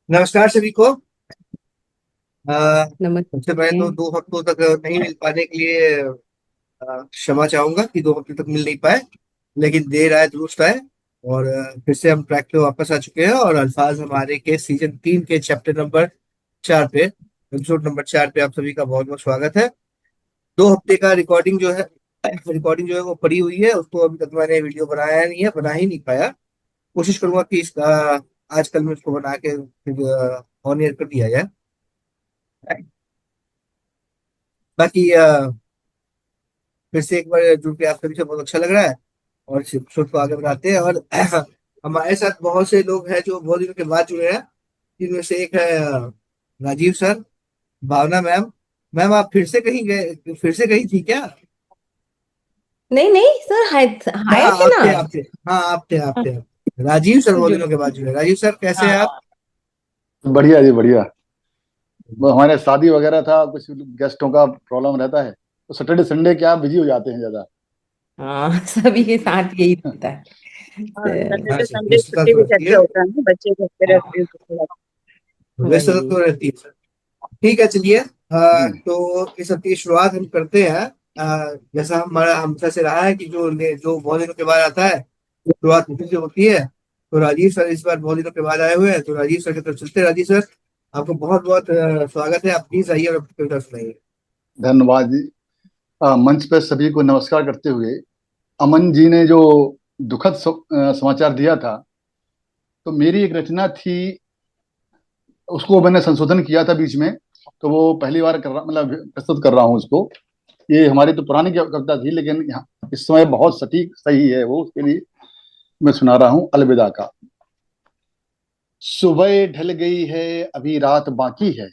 नमस्कार सभी को। सबसे पहले नमस्ते। तो 2 हफ्तों तक नहीं मिल पाने के लिए क्षमा चाहूंगा कि 2 हफ्ते तक मिल नहीं पाए। लेकिन देर आए दुरुस्त आए। और फिर से हम ट्रैक पे वापस आ चुके हैं और अल्फाज हमारे के सीजन 3 के चैप्टर नंबर 4 पे, एपिसोड नंबर 4 पे आप सभी का बहुत बहुत स्वागत है। 2 हफ्ते का रिकॉर्डिंग जो है वो पड़ी हुई है, उसको अभी तक मैंने वीडियो बनाया नहीं है, बना ही नहीं पाया। कोशिश करूंगा कि आज कल में उसको बना के ऑन एयर कर दिया जाए। बाकी फिर से एक बार जुड़ के आप सभी से बहुत अच्छा लग रहा है। और इस एपिसोड को आगे बढ़ाते हैं। और हमारे साथ बहुत से लोग हैं जो बहुत दिनों के बाद जुड़े हैं। जिनमें से एक है राजीव सर, भावना मैम। मैम आप फिर से कहीं थी क्या? नहीं नहीं सर, हाय। हाँ आए थे आप ना। थे, आप थे। हाँ आप थे, आप थे। राजीव सर बहुत जुड़ दिनों के बाद जुड़े। राजीव सर कैसे हैं आप? हाँ। बढ़िया जी बढ़िया। वो हमारे शादी वगैरह था, कुछ गेस्टों का प्रॉब्लम रहता है तो सैटरडे संडे क्या बिजी हो जाते हैं ज्यादा। हाँ, सभी के साथ यही होता है। हाँ, हाँ सैटरडे सर, संडे व्यस्तता छुट्टी तो भी रहती घर पे है। होता है ना, बच्चे घर पे रहते हैं तो थोड़ा। व्यस्तता वही। तो रहती है सर। ठीक है, चलिए। हम्म। तो इस हफ्ते की शुरुआत हम करते हैं। जैसा हमारा हमेशा से रहा है कि जो बहुत दिनों के बाद आता है, शुरुआत मुझे से होती है। तो राजीव सर इस बार बहुत दिनों के बाद आए हुए हैं, तो राजीव सर की तरफ चलते हैं। राजीव सर, आपको बहुत बहुत स्वागत है। आप प्लीज आइए और अपनी कविता सुनाइए। धन्यवाद जी। मंच पर सभी को नमस्कार करते हुए, अमन जी ने जो दुखद समाचार दिया था, तो मेरी एक रचना थी, उसको मैंने संशोधन किया था बीच में। तो वो पहली बार कर रहा, मतलब प्रस्तुत कर रहा हूँ उसको। ये हमारी तो पुरानी कविता थी, लेकिन यहाँ इस समय बहुत सटीक सही है वो, उसके लिए मैं सुना रहा हूँ अलविदा का। सुबह ढल गई है, अभी रात बाकी है।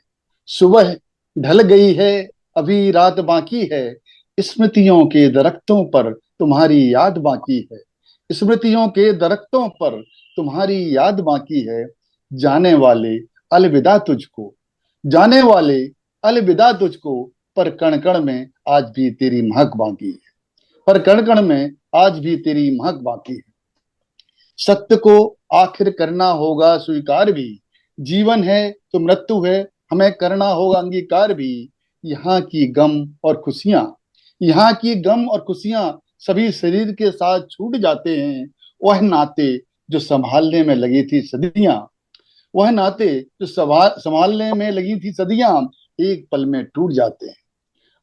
सुबह ढल गई है, अभी रात बाकी है। स्मृतियों के दरख्तों पर तुम्हारी याद बाकी है। स्मृतियों के दरख्तों पर तुम्हारी याद बाकी है। जाने वाले अलविदा तुझको। जाने वाले अलविदा तुझको। पर कण कण में आज भी तेरी महक बाकी है। पर कण कण में आज भी तेरी महक बाकी है। सत्य को आखिर करना होगा स्वीकार भी। जीवन है तो मृत्यु है, हमें करना होगा अंगीकार भी। यहाँ की गम और खुशियां, यहाँ की गम और खुशियां सभी शरीर के साथ छूट जाते हैं। वह नाते जो संभालने में लगी थी सदियां, वह नाते जो संभालने में लगी थी सदियां, एक पल में टूट जाते हैं।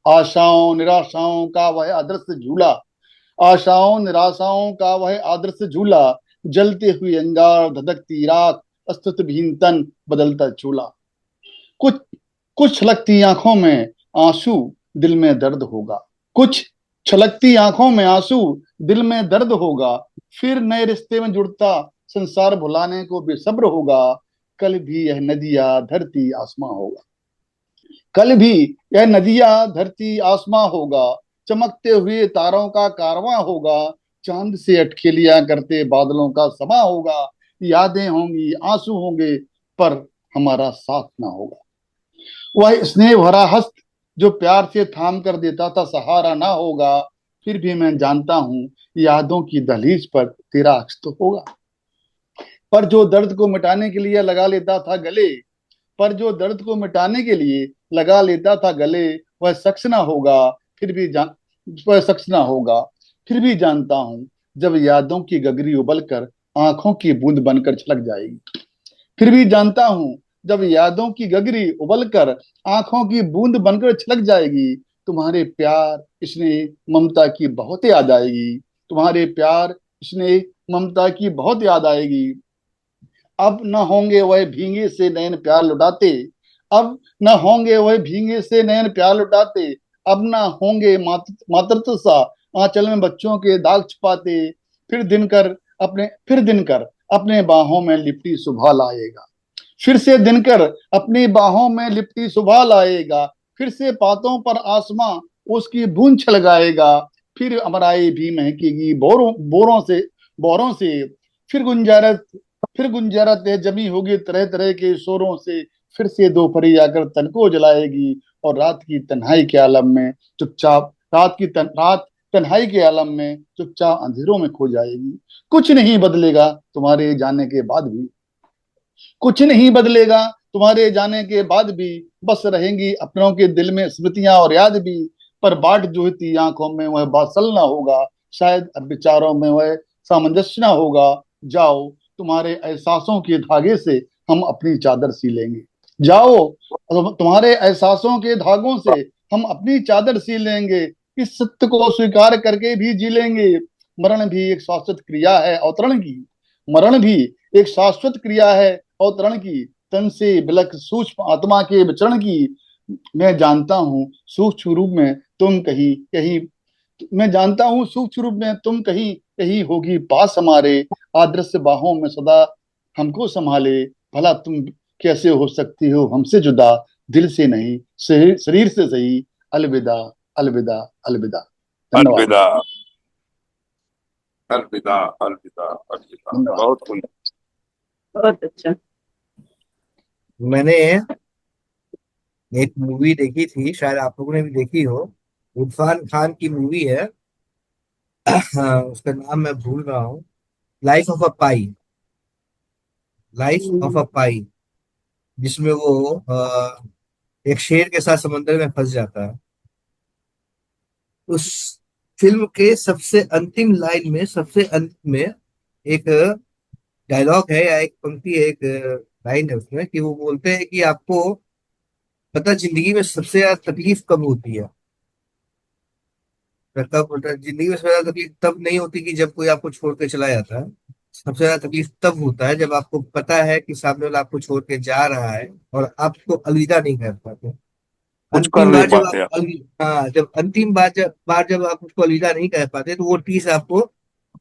आशाओं निराशाओं का वह अदृश्य झूला, आशाओं निराशाओं का वह आदर्श झूला। जलते हुए अंगार, धधकती राख, अस्तित्व विहीन तन, बदलता चूल्हा। कुछ कुछ छलकती आंखों में आंसू, दिल में दर्द होगा। कुछ छलकती आंखों में आंसू, दिल में दर्द होगा। फिर नए रिश्ते में जुड़ता संसार भुलाने को बेसब्र होगा। कल भी यह नदियां धरती आसमां होगा। कल भी यह नदियां धरती आसमां होगा। चमकते हुए तारों का कारवां होगा। चांद से अटखेलियां करते बादलों का समा होगा। यादें होंगी, आंसू होंगे, पर हमारा साथ ना होगा। वह स्नेह भरा हस्त जो प्यार से थाम कर देता था सहारा ना होगा। फिर भी मैं जानता हूं, यादों की दहलीज पर तेरा अक्स तो होगा। पर जो दर्द को मिटाने के लिए लगा लेता था गले, पर जो दर्द को मिटाने के लिए लगा लेता था गले, वह शख्स ना होगा। फिर भी जान वह शख्स ना होगा। फिर भी जानता हूं, जब यादों की गगरी उबल कर आंखों की बूंद बनकर छलक जाएगी। फिर भी जानता हूं, जब यादों की गगरी उबल कर आंखों की बूंद बनकर छलक जाएगी, तुम्हारे प्यार स्नेह ममता की बहुत याद आएगी। तुम्हारे प्यार स्नेह ममता की बहुत याद आएगी। अब न होंगे वह भीगे से नैन प्यार लुटाते। अब न होंगे वह भीगे से नैन प्यार लुटाते। अब न होंगे मातृत्व सा आंचल में बच्चों के दाग छुपाते। फिर दिनकर अपने बाहों में लिपटी सुबह लाएगा। फिर से दिनकर अपनी बाहों में लिपटी सुबह लाएगा। फिर से पातों पर आसमां उसकी बूंद छलगाएगा। फिर अमराई भी महकेगी बोरों से। फिर गुंजारत फिर गुंजारत जमी होगी तरह तरह के शोरों से। फिर से दोपहरी आकर तन को जलाएगी, और रात की तन्हाई के आलम में चुपचाप रात तन्हाई के आलम में चुपचाप अंधेरों में खो जाएगी। कुछ नहीं बदलेगा तुम्हारे जाने के बाद भी, कुछ नहीं बदलेगा तुम्हारे जाने के बाद भी, बस रहेंगी अपनों के दिल में स्मृतियां और याद भी। पर बाट जो थी आंखों में वह बादल ना होगा, शायद अब विचारों में वह सामंजस्य ना होगा। जाओ, तुम्हारे एहसासों के धागे से हम अपनी चादर सी लेंगे। जाओ, तुम्हारे एहसासों के धागों से हम अपनी चादर सी लेंगे। इस सत्य को स्वीकार करके भी जी लेंगे। मरण भी एक शाश्वत क्रिया है अवतरण की, मरण भी एक शाश्वत क्रिया है अवतरण की। तन से बिलख सूक्ष्म आत्मा के विचरण की। मैं जानता हूँ सूक्ष्म रूप में तुम कहीं कहीं, मैं जानता हूँ सूक्ष्म रूप में तुम कहीं कहीं होगी पास हमारे। आदर्श बाहों में सदा हमको संभाले। भला तुम कैसे हो सकती हो हमसे जुदा, दिल से नहीं शरीर से सही। अलविदा, अलविदा, अलविदा। धन्यवाद। अलविदा, अलविदा, अलविदा, अलविदा। धन्यवाद। बहुत सुंदर। बहुत अच्छा। मैंने एक मूवी देखी थी, शायद आप लोगों ने भी देखी हो। इरफान खान की मूवी है। हाँ, उसका नाम मैं भूल रहा हूँ। Life of a Pi, life of a Pi, जिसमें वो एक शेर के साथ समंदर में फंस जाता है। उस फिल्म के सबसे अंतिम लाइन में, सबसे अंत में एक डायलॉग है, या एक पंक्ति है, एक लाइन है उसमें, कि वो बोलते हैं कि आपको पता जिंदगी में सबसे ज्यादा तकलीफ कब होती है। कब होता है जिंदगी में सबसे ज्यादा तकलीफ? तब नहीं होती कि जब कोई आपको छोड़ के चला जाता है। सबसे ज्यादा तकलीफ तब होता है जब आपको पता है कि सामने वाला आपको छोड़ के जा रहा है और आपको अलविदा नहीं कर पाते। कुछ कर अंतिम नहीं बार जब पाते आप आप। हाँ, जब अंतिम बार जब आप उसको अलविदा नहीं कर पाते, तो वो टीस आपको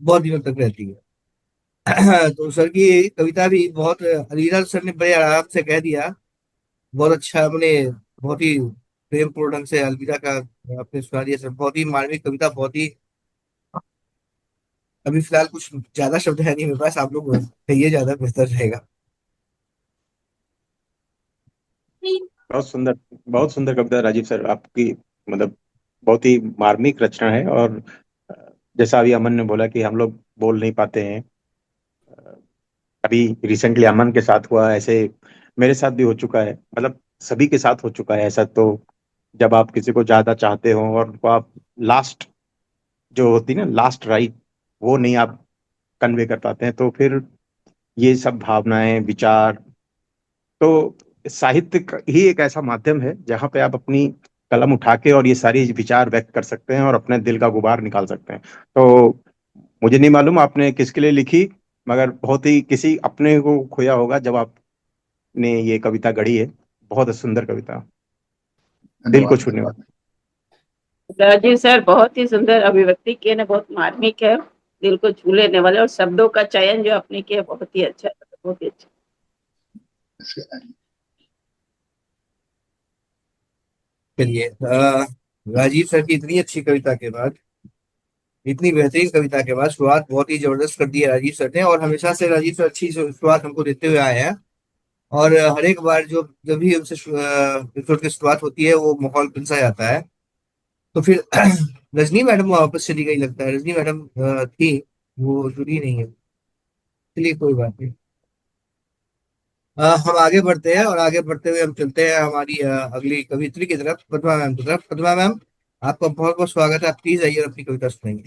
बहुत दिनों तक रहती है। तो सर की कविता भी बहुत, अलविदा सर ने बड़े आराम से कह दिया। बहुत अच्छा, हमने बहुत ही प्रेम पूर्ण ढंग से अलविदा का आपने सुना दिया सर। बहुत ही मार्मिक कविता, बहुत ही। अभी फिलहाल कुछ ज्यादा शब्द है नहीं मेरे पास, आप लोग कहिए, ज्यादा बेहतर रहेगा। बहुत सुंदर, बहुत सुंदर कविता राजीव सर आपकी। मतलब बहुत ही मार्मिक रचना है। और अ, जैसा अभी अमन ने बोला कि हम लोग बोल नहीं पाते हैं। अभी रिसेंटली अमन के साथ हुआ ऐसे, मेरे साथ भी हो चुका है। मतलब सभी के साथ हो चुका है ऐसा। तो जब आप किसी को ज्यादा चाहते हो और उनको आप लास्ट, जो होती है ना लास्ट राइट, वो नहीं आप कन्वे कर पाते हैं, तो फिर ये सब भावनाएं, विचार, तो साहित्य ही एक ऐसा माध्यम है जहाँ पे आप अपनी कलम उठा के और ये सारी विचार व्यक्त कर सकते हैं और अपने दिल का गुबार निकाल सकते हैं। तो मुझे नहीं मालूम आपने किसके लिए लिखी, मगर बहुत ही किसी अपने को खोया होगा जब आपने ये कविता गढ़ी है। बहुत सुंदर कविता, दिल को धन्यवाद। छूने धन्यवाद। वाली। राजीव सर बहुत ही सुंदर अभिव्यक्ति किए ना, बहुत मार्मिक है, दिल को छू लेने वाले, और शब्दों का चयन जो आपने किया बहुत ही अच्छा, बहुत ही अच्छा। चलिए, राजीव सर की इतनी अच्छी कविता के बाद, इतनी बेहतरीन कविता के बाद, शुरुआत बहुत ही जबरदस्त कर दी है राजीव सर ने। और हमेशा से राजीव सर अच्छी शुरुआत हमको देते हुए आए हैं। और हर एक बार जो जब भी उनसे एपिसोड की शुरुआत होती है, वो माहौल बन सा जाता है। तो फिर रजनी मैडम वापस चली गई लगता है। रजनी मैडम थी, वो जुड़ी नहीं है। चलिए, कोई बात नहीं। हम आगे बढ़ते हैं, और आगे बढ़ते हुए हम चलते हैं हमारी अगली कवित्री की तरफ, पद्मा मैम की तरफ। पद्मा मैम, आपका बहुत बहुत स्वागत है। आप प्लीज आइए और अपनी कविता सुनाइए।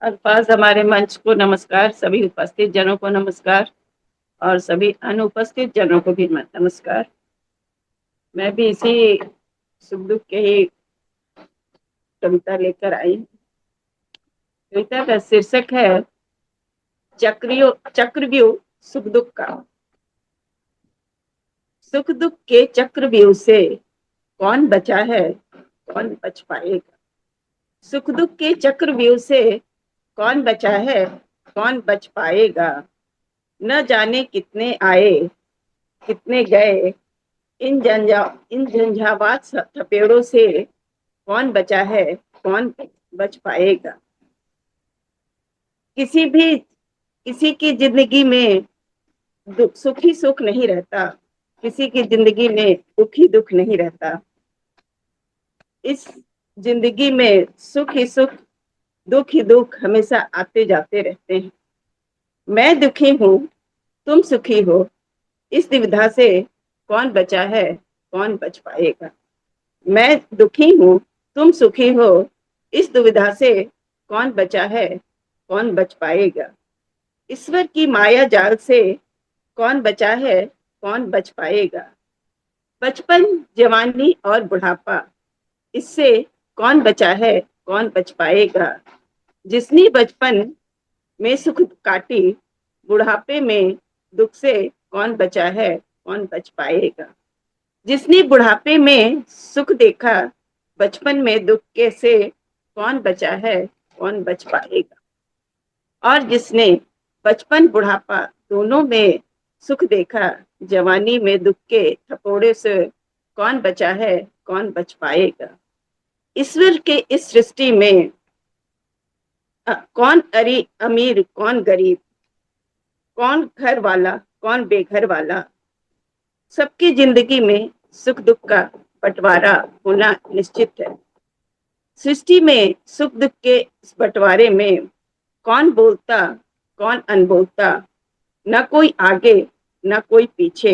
अल्फाज हमारे मंच को नमस्कार, सभी उपस्थित जनों को नमस्कार, और सभी अनुपस्थित जनों को भी नमस्कार। मैं भी इसी सुख दुख के ही कविता लेकर आई। कविता का शीर्षक है चक्रव्यूह सुख दुख का। सुख दुख के चक्रव्यूह से कौन बचा है, कौन बच पाएगा। सुख दुख के चक्रव्यूह से कौन बचा है, कौन बच पाएगा। न जाने कितने आए, कितने गए, इन झंझावात थपेड़ों से कौन बचा है, कौन बच पाएगा। किसी की जिंदगी में सुख ही सुख नहीं रहता। किसी की जिंदगी में दुख ही दुख नहीं रहता। इस जिंदगी में सुख ही सुख, दुख ही दुख हमेशा आते जाते रहते हैं। मैं दुखी हूँ, तुम सुखी हो, इस दुविधा से कौन बचा है, कौन बच पाएगा। मैं दुखी हूँ, तुम सुखी हो, इस दुविधा से कौन बचा है, कौन बच पाएगा। ईश्वर की माया जाल से कौन बचा है, कौन बच पाएगा। बचपन, जवानी और बुढ़ापा, इससे कौन बचा है, कौन बच पाएगा। जिसने बचपन में सुख काटी, बुढ़ापे में दुख से कौन बचा है, कौन बच पाएगा। जिसने बुढ़ापे में सुख देखा, बचपन में दुख के से कौन बचा है, कौन बच पाएगा। और जिसने बचपन बुढ़ापा दोनों में सुख देखा, जवानी में दुख के थपोड़े से कौन बचा है, कौन बच पाएगा। ईश्वर के इस सृष्टि में कौन अमीर, कौन गरीब, कौन घर वाला, कौन बेघर वाला। सबकी जिंदगी में सुख दुख का बंटवारा होना निश्चित है। सृष्टि में सुख दुख के इस बंटवारे में कौन बोलता, कौन अनबोलता। न कोई आगे, न कोई पीछे,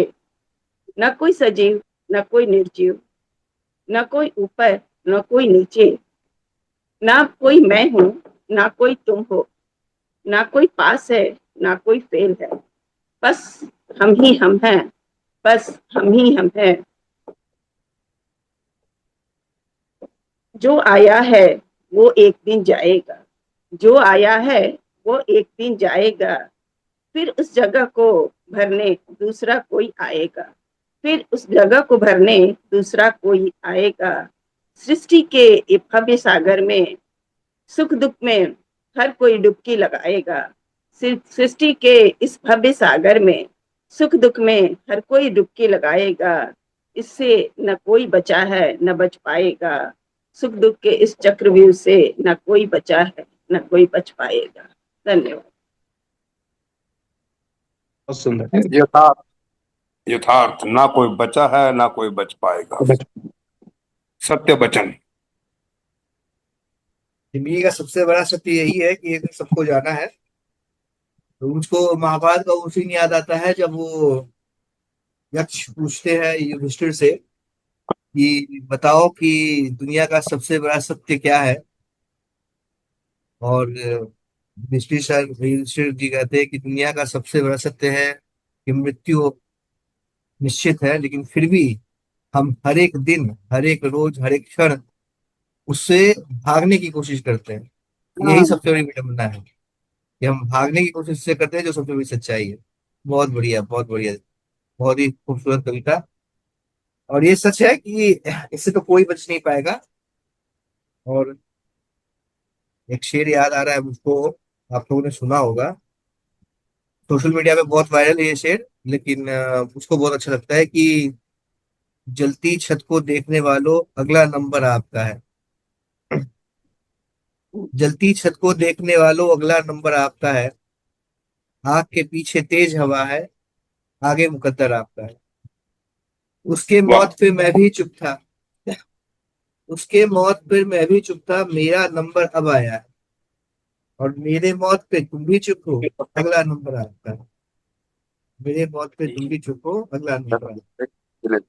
न कोई सजीव, न कोई निर्जीव, न कोई ऊपर, न कोई नीचे, ना कोई मैं हूं, ना कोई तुम हो, ना कोई पास है, ना कोई फेल है। बस हम ही हम हैं, बस हम ही हम हैं। जो आया है वो एक दिन जाएगा, जो आया है वो एक दिन जाएगा। फिर उस जगह को भरने दूसरा कोई आएगा, फिर उस जगह को भरने दूसरा कोई आएगा। सृष्टि के ये भव्य सागर में सुख दुख में हर कोई डुबकी लगाएगा। सृष्टि के इस भव्य सागर में सुख दुख में हर कोई डुबकी लगाएगा। इससे न कोई बचा है, न बच पाएगा। सुख दुख के इस चक्रव्यूह से न कोई बचा है, न कोई बच पाएगा। धन्यवाद। बहुत सुंदर। यथार्थ, यथार्थ, ना कोई बचा है ना कोई बच पाएगा। सत्य वचन। जिंदगी का सबसे बड़ा सत्य यही है कि एक दिन सबको जाना है। तो मुझको महाभारत का वो सीन याद आता है जब वो यक्ष पूछते हैं युधिष्ठिर से कि बताओ कि दुनिया का सबसे बड़ा सत्य क्या है। और युधिष्ठिर जी कहते हैं कि दुनिया का सबसे बड़ा सत्य है कि मृत्यु निश्चित है, लेकिन फिर भी हम हर एक दिन, हर एक रोज, हर एक क्षण उससे भागने की कोशिश करते हैं। यही हाँ, सबसे बड़ी विडंबना है कि हम भागने की कोशिश से करते हैं, जो सबसे बड़ी सच्चाई है। बहुत बढ़िया, बहुत बढ़िया। बहुत ही खूबसूरत कविता। और ये सच है कि इससे तो कोई बच नहीं पाएगा। और एक शेर याद आ रहा है मुझको, आप लोगों ने सुना होगा, सोशल मीडिया पे बहुत वायरल है ये शेर, लेकिन मुझको बहुत अच्छा लगता है कि जलती छत को देखने वालों अगला नंबर आपका है। जलती छत को देखने वालों अगला नंबर आपका है। आग के पीछे तेज हवा है, आगे मुकद्दर आपका है। उसके वाह। मौत पे मैं भी चुप था, उसके मौत पे मैं भी चुप था, मेरा नंबर अब आया है। और मेरे मौत पे तुम भी चुप हो, अगला नंबर आपका है। मेरे मौत पे तुम भी चुप हो, अगला नंबर आपका है।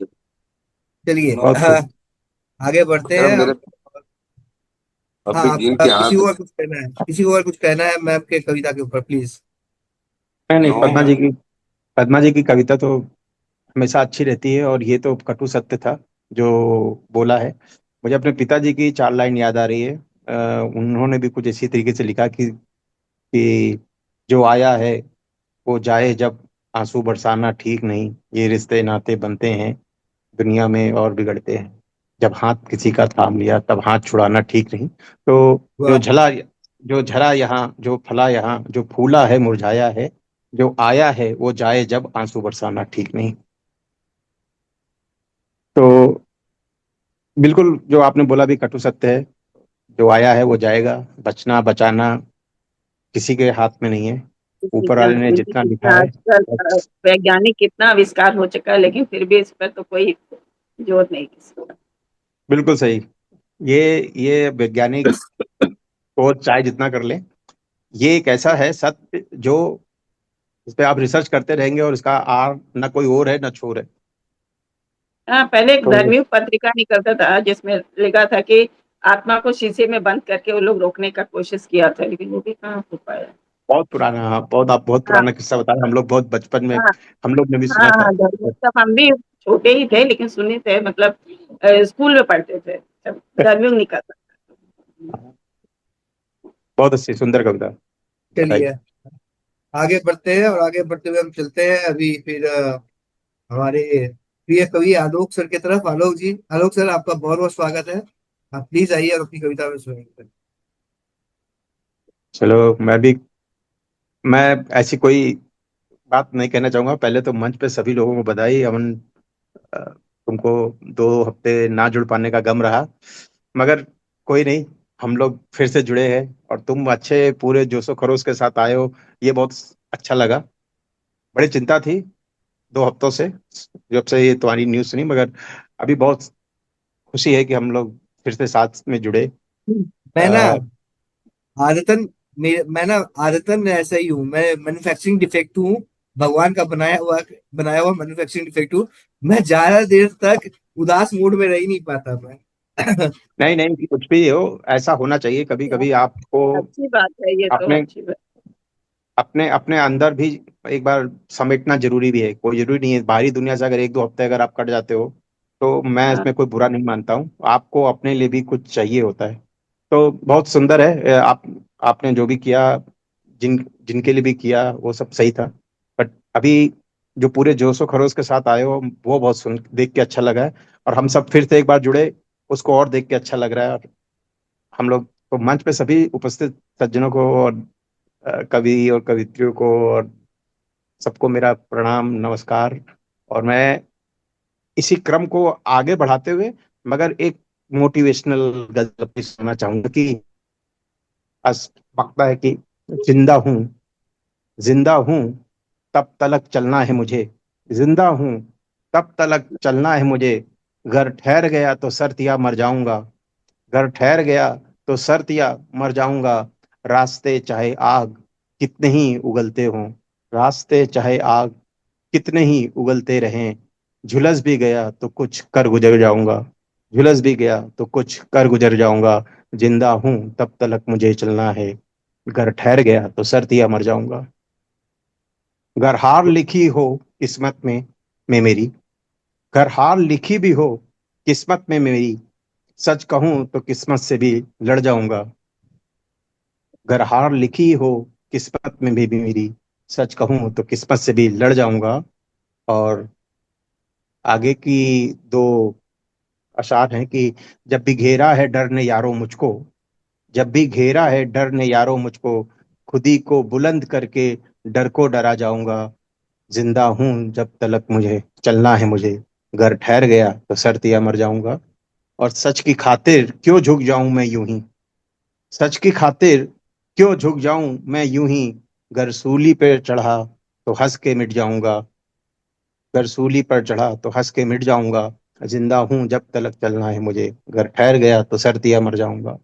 चलिए, बहुत खूब। आगे बढ़ते सर हैं मेरे हम। हाँ, अभी जिनके आप किसी हाथ को और कुछ कहना है, किसी को और कुछ कहना है मैम के कविता के ऊपर, प्लीज। नहीं नहीं, नो, पद्मा जी की कविता तो हमेशा अच्छी रहती है, और ये तो कटु सत्य था जो बोला है। मुझे अपने पिताजी की 4 लाइन याद आ रही है। उन्होंने भी कुछ इसी तरीके से लिखा कि जो आया है वो जाए जब, आंसू बरसाना ठीक नहीं, ये रिश्ते नाते बनते हैं दुनिया में और बिगड़ते हैं, जब हाथ किसी का थाम लिया तब हाथ छुड़ाना ठीक नहीं। तो जो वाह। झला जो झरा यहाँ, जो फला यहाँ, जो फूला है मुरझाया है, जो आया है वो जाए जब, आंसू बरसाना ठीक नहीं। तो बिल्कुल जो आपने बोला भी कटु सत्य है। जो आया है वो जाएगा, बचना बचाना किसी के हाथ में नहीं है। ऊपर वाले ने देखिए जितना लिखा कितना है। आजकल वैज्ञानिक कितना आविष्कार हो चुका है, लेकिन फिर भी इस पर तो कोई जोर नहीं किसी का। बिल्कुल सही। ये ये वैज्ञानिक को चाहे जितना कर ले, ये एक ऐसा है सत्य जो इस पे आप रिसर्च करते रहेंगे और इसका आर ना कोई और है ना छोर है। हाँ, पहले एक तो धर्मी पत्रिका निकलता था जिसमें लिखा था कि आत्मा को शीशे में बंद करके वो लोग रोकने का कोशिश किया था, लेकिन वो भी कहाँ हो पाया। बहुत पुराना, हाँ, बहुत आप बहुत हाँ पुराना किस्सा बता रहे हैं। हम लोग बहुत बचपन में हाँ हम लोग ने भी हाँ सुना था। हाँ, धर्मी तब हम भी छोटे ही थे, लेकिन सुने थे, मतलब स्कूल में पढ़ते थे तब धर्मी निकलता। बहुत अच्छी सुंदर कविता। चलिए बताइए। आगे बढ़ते हैं, और आगे बढ़ते हुए हम चलते हैं अभी फिर हमारे प्रिय कवि आलोक सर की तरफ। आलोक जी, आलोक सर, आपका बहुत बहुत स्वागत है। आप प्लीज आइए और अपनी कविता में सुनाइए। चलो, मैं ऐसी कोई बात नहीं कहना चाहूंगा। पहले तो मंच पे सभी लोगों को बधाई। अमन, तुमको 2 हफ्ते ना जुड़ पाने का गम रहा, मगर कोई नहीं, हम लोग फिर से जुड़े हैं और तुम अच्छे पूरे जोशो खरोश के साथ आए हो। ये बहुत अच्छा लगा। बड़ी चिंता थी 2 हफ्तों से, जब से ये तुम्हारी न्यूज़ सुनी, मगर अभी बहुत खुशी है कि हम लोग फिर से साथ में जुड़े। मैं ना अ, मैं ना आदतन ऐसा ही हूँ। मैं मैन्युफैक्चरिंग डिफेक्ट हूँ, भगवान का बनाया हुआ मैन्युफैक्चरिंग डिफेक्ट हूँ। मैं ज्यादा देर तक उदास मूड में रह ही नहीं पाता मैं। नहीं नहीं, कुछ भी हो, ऐसा होना चाहिए कभी कभी आपको। अच्छी बात है, ये तो अपने अच्छी बात। अपने अपने अंदर भी एक बार समेटना जरूरी भी है। कोई जरूरी नहीं है बाहरी दुनिया से अगर 1-2 हफ्ते अगर आप कट जाते हो, तो मैं हाँ इसमें कोई बुरा नहीं मानता हूँ। आपको अपने लिए भी कुछ चाहिए होता है। तो बहुत सुंदर है। आपने जो भी किया, जिनके लिए भी किया, वो सब सही था। बट अभी जो पूरे जोशो खरोश के साथ आए हो, वो बहुत सुन देख के अच्छा लगा है। और हम सब फिर से एक बार जुड़े, उसको और देख के अच्छा लग रहा है। और हम लोग तो मंच पे सभी उपस्थित सज्जनों को और कवि और कवित्रियों को और सबको मेरा प्रणाम, नमस्कार। और मैं इसी क्रम को आगे बढ़ाते हुए, मगर एक मोटिवेशनल गजल भी सुनना चाहूंगा कि पकता है कि जिंदा हूं, जिंदा हूं, तब तलक चलना है मुझे। जिंदा हूं, तब तलक चलना है मुझे। घर ठहर गया तो सर्द मर जाऊंगा। घर ठहर गया तो सर्द मर जाऊंगा। रास्ते चाहे आग कितने ही उगलते हों, रास्ते चाहे आग कितने ही उगलते रहें, झुलस भी गया तो कुछ कर गुजर जाऊंगा। झुलस भी गया तो कुछ कर गुजर जाऊंगा। जिंदा हूं तब तलक मुझे चलना है। घर ठहर गया तो सर्द मर जाऊंगा। घर हार लिखी हो किस्मत में मेरी, घर हार लिखी भी हो किस्मत में मेरी, सच कहूं तो किस्मत से भी लड़ जाऊंगा। घर हार लिखी हो किस्मत में भी मेरी, सच कहूं तो किस्मत से भी लड़ जाऊंगा। और आगे की 2 अशार हैं कि जब भी घेरा है डर ने यारो मुझको, जब भी घेरा है डर ने यारो मुझको, खुदी को बुलंद करके डर को डरा जाऊंगा। जिंदा हूं जब तलक मुझे चलना है मुझे। घर ठहर गया तो सर्द मर जाऊंगा। और सच की खातिर क्यों झुक जाऊं मैं यूं ही, सच की खातिर क्यों झुक जाऊं मैं यूं ही। गर सूली पर चढ़ा तो हंस के मिट जाऊंगा। गर सूली पर चढ़ा तो हंस के मिट जाऊंगा। जिंदा हूं जब तलक चलना है मुझे। घर ठहर गया तो सर्दिया मर जाऊंगा।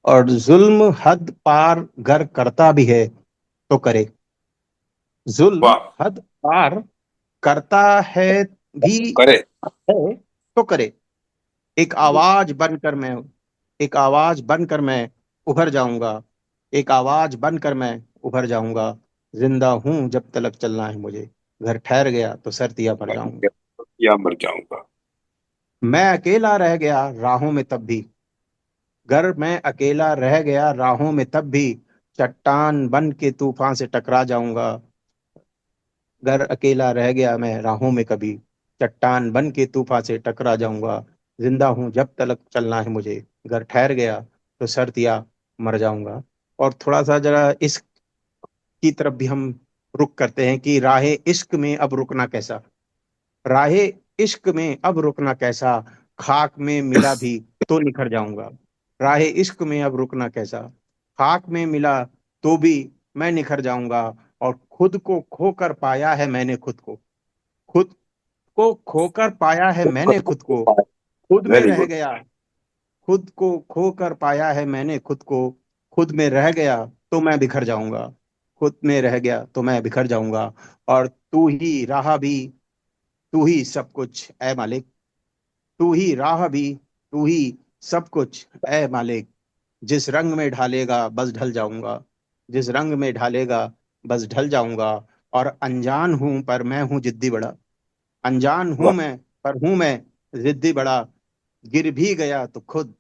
और जुल्म हद पार गर करता भी है तो करे, जुल्म वाह। हद पार करता है भी करे। है तो करे। एक आवाज बनकर मैं, एक आवाज बनकर मैं उभर जाऊंगा। एक आवाज बनकर मैं उभर जाऊंगा। जिंदा हूं जब तलक चलना है मुझे। घर ठहर गया तो सर्दिया मर जाऊंगा। या मर जाऊंगा। मैं अकेला रह गया राहों में तब भी, घर मैं अकेला रह गया राहों में तब भी, चट्टान बन के तूफान से टकरा जाऊंगा। घर अकेला रह गया मैं राहों में कभी, चट्टान बन के तूफान से टकरा जाऊंगा। जिंदा हूं जब तलक चलना है मुझे। घर ठहर गया तो सर्दिया मर जाऊंगा। और थोड़ा सा जरा इश्क की तरफ भी हम रुक करते हैं कि राहे इश्क में अब रुकना कैसा, राहे इश्क में अब रुकना कैसा, खाक में मिला भी तो निखर जाऊंगा। राहे इश्क में अब रुकना कैसा, खाक में मिला तो भी मैं निखर जाऊंगा। और खुद को खोकर पाया है मैंने खुद को। खुद को खोकर पाया है मैंने खुद को, खुद में वेरी रह गुड। गया। खुद को खोकर पाया है मैंने खुद को, खुद में रह गया तो मैं बिखर जाऊंगा। खुद में रह गया तो मैं बिखर जाऊंगा। और तू ही राह भी, तू ही सब कुछ ऐ मालिक। तू ही राह भी, तू ही सब कुछ ऐ मालिक। जिस रंग में ढालेगा बस ढल जाऊंगा। जिस रंग में ढालेगा बस ढल जाऊंगा। और अनजान हूं पर मैं हूं जिद्दी बड़ा। अनजान हूं वाह, मैं पर हूं मैं जिद्दी बड़ा। गिर भी गया तो खुद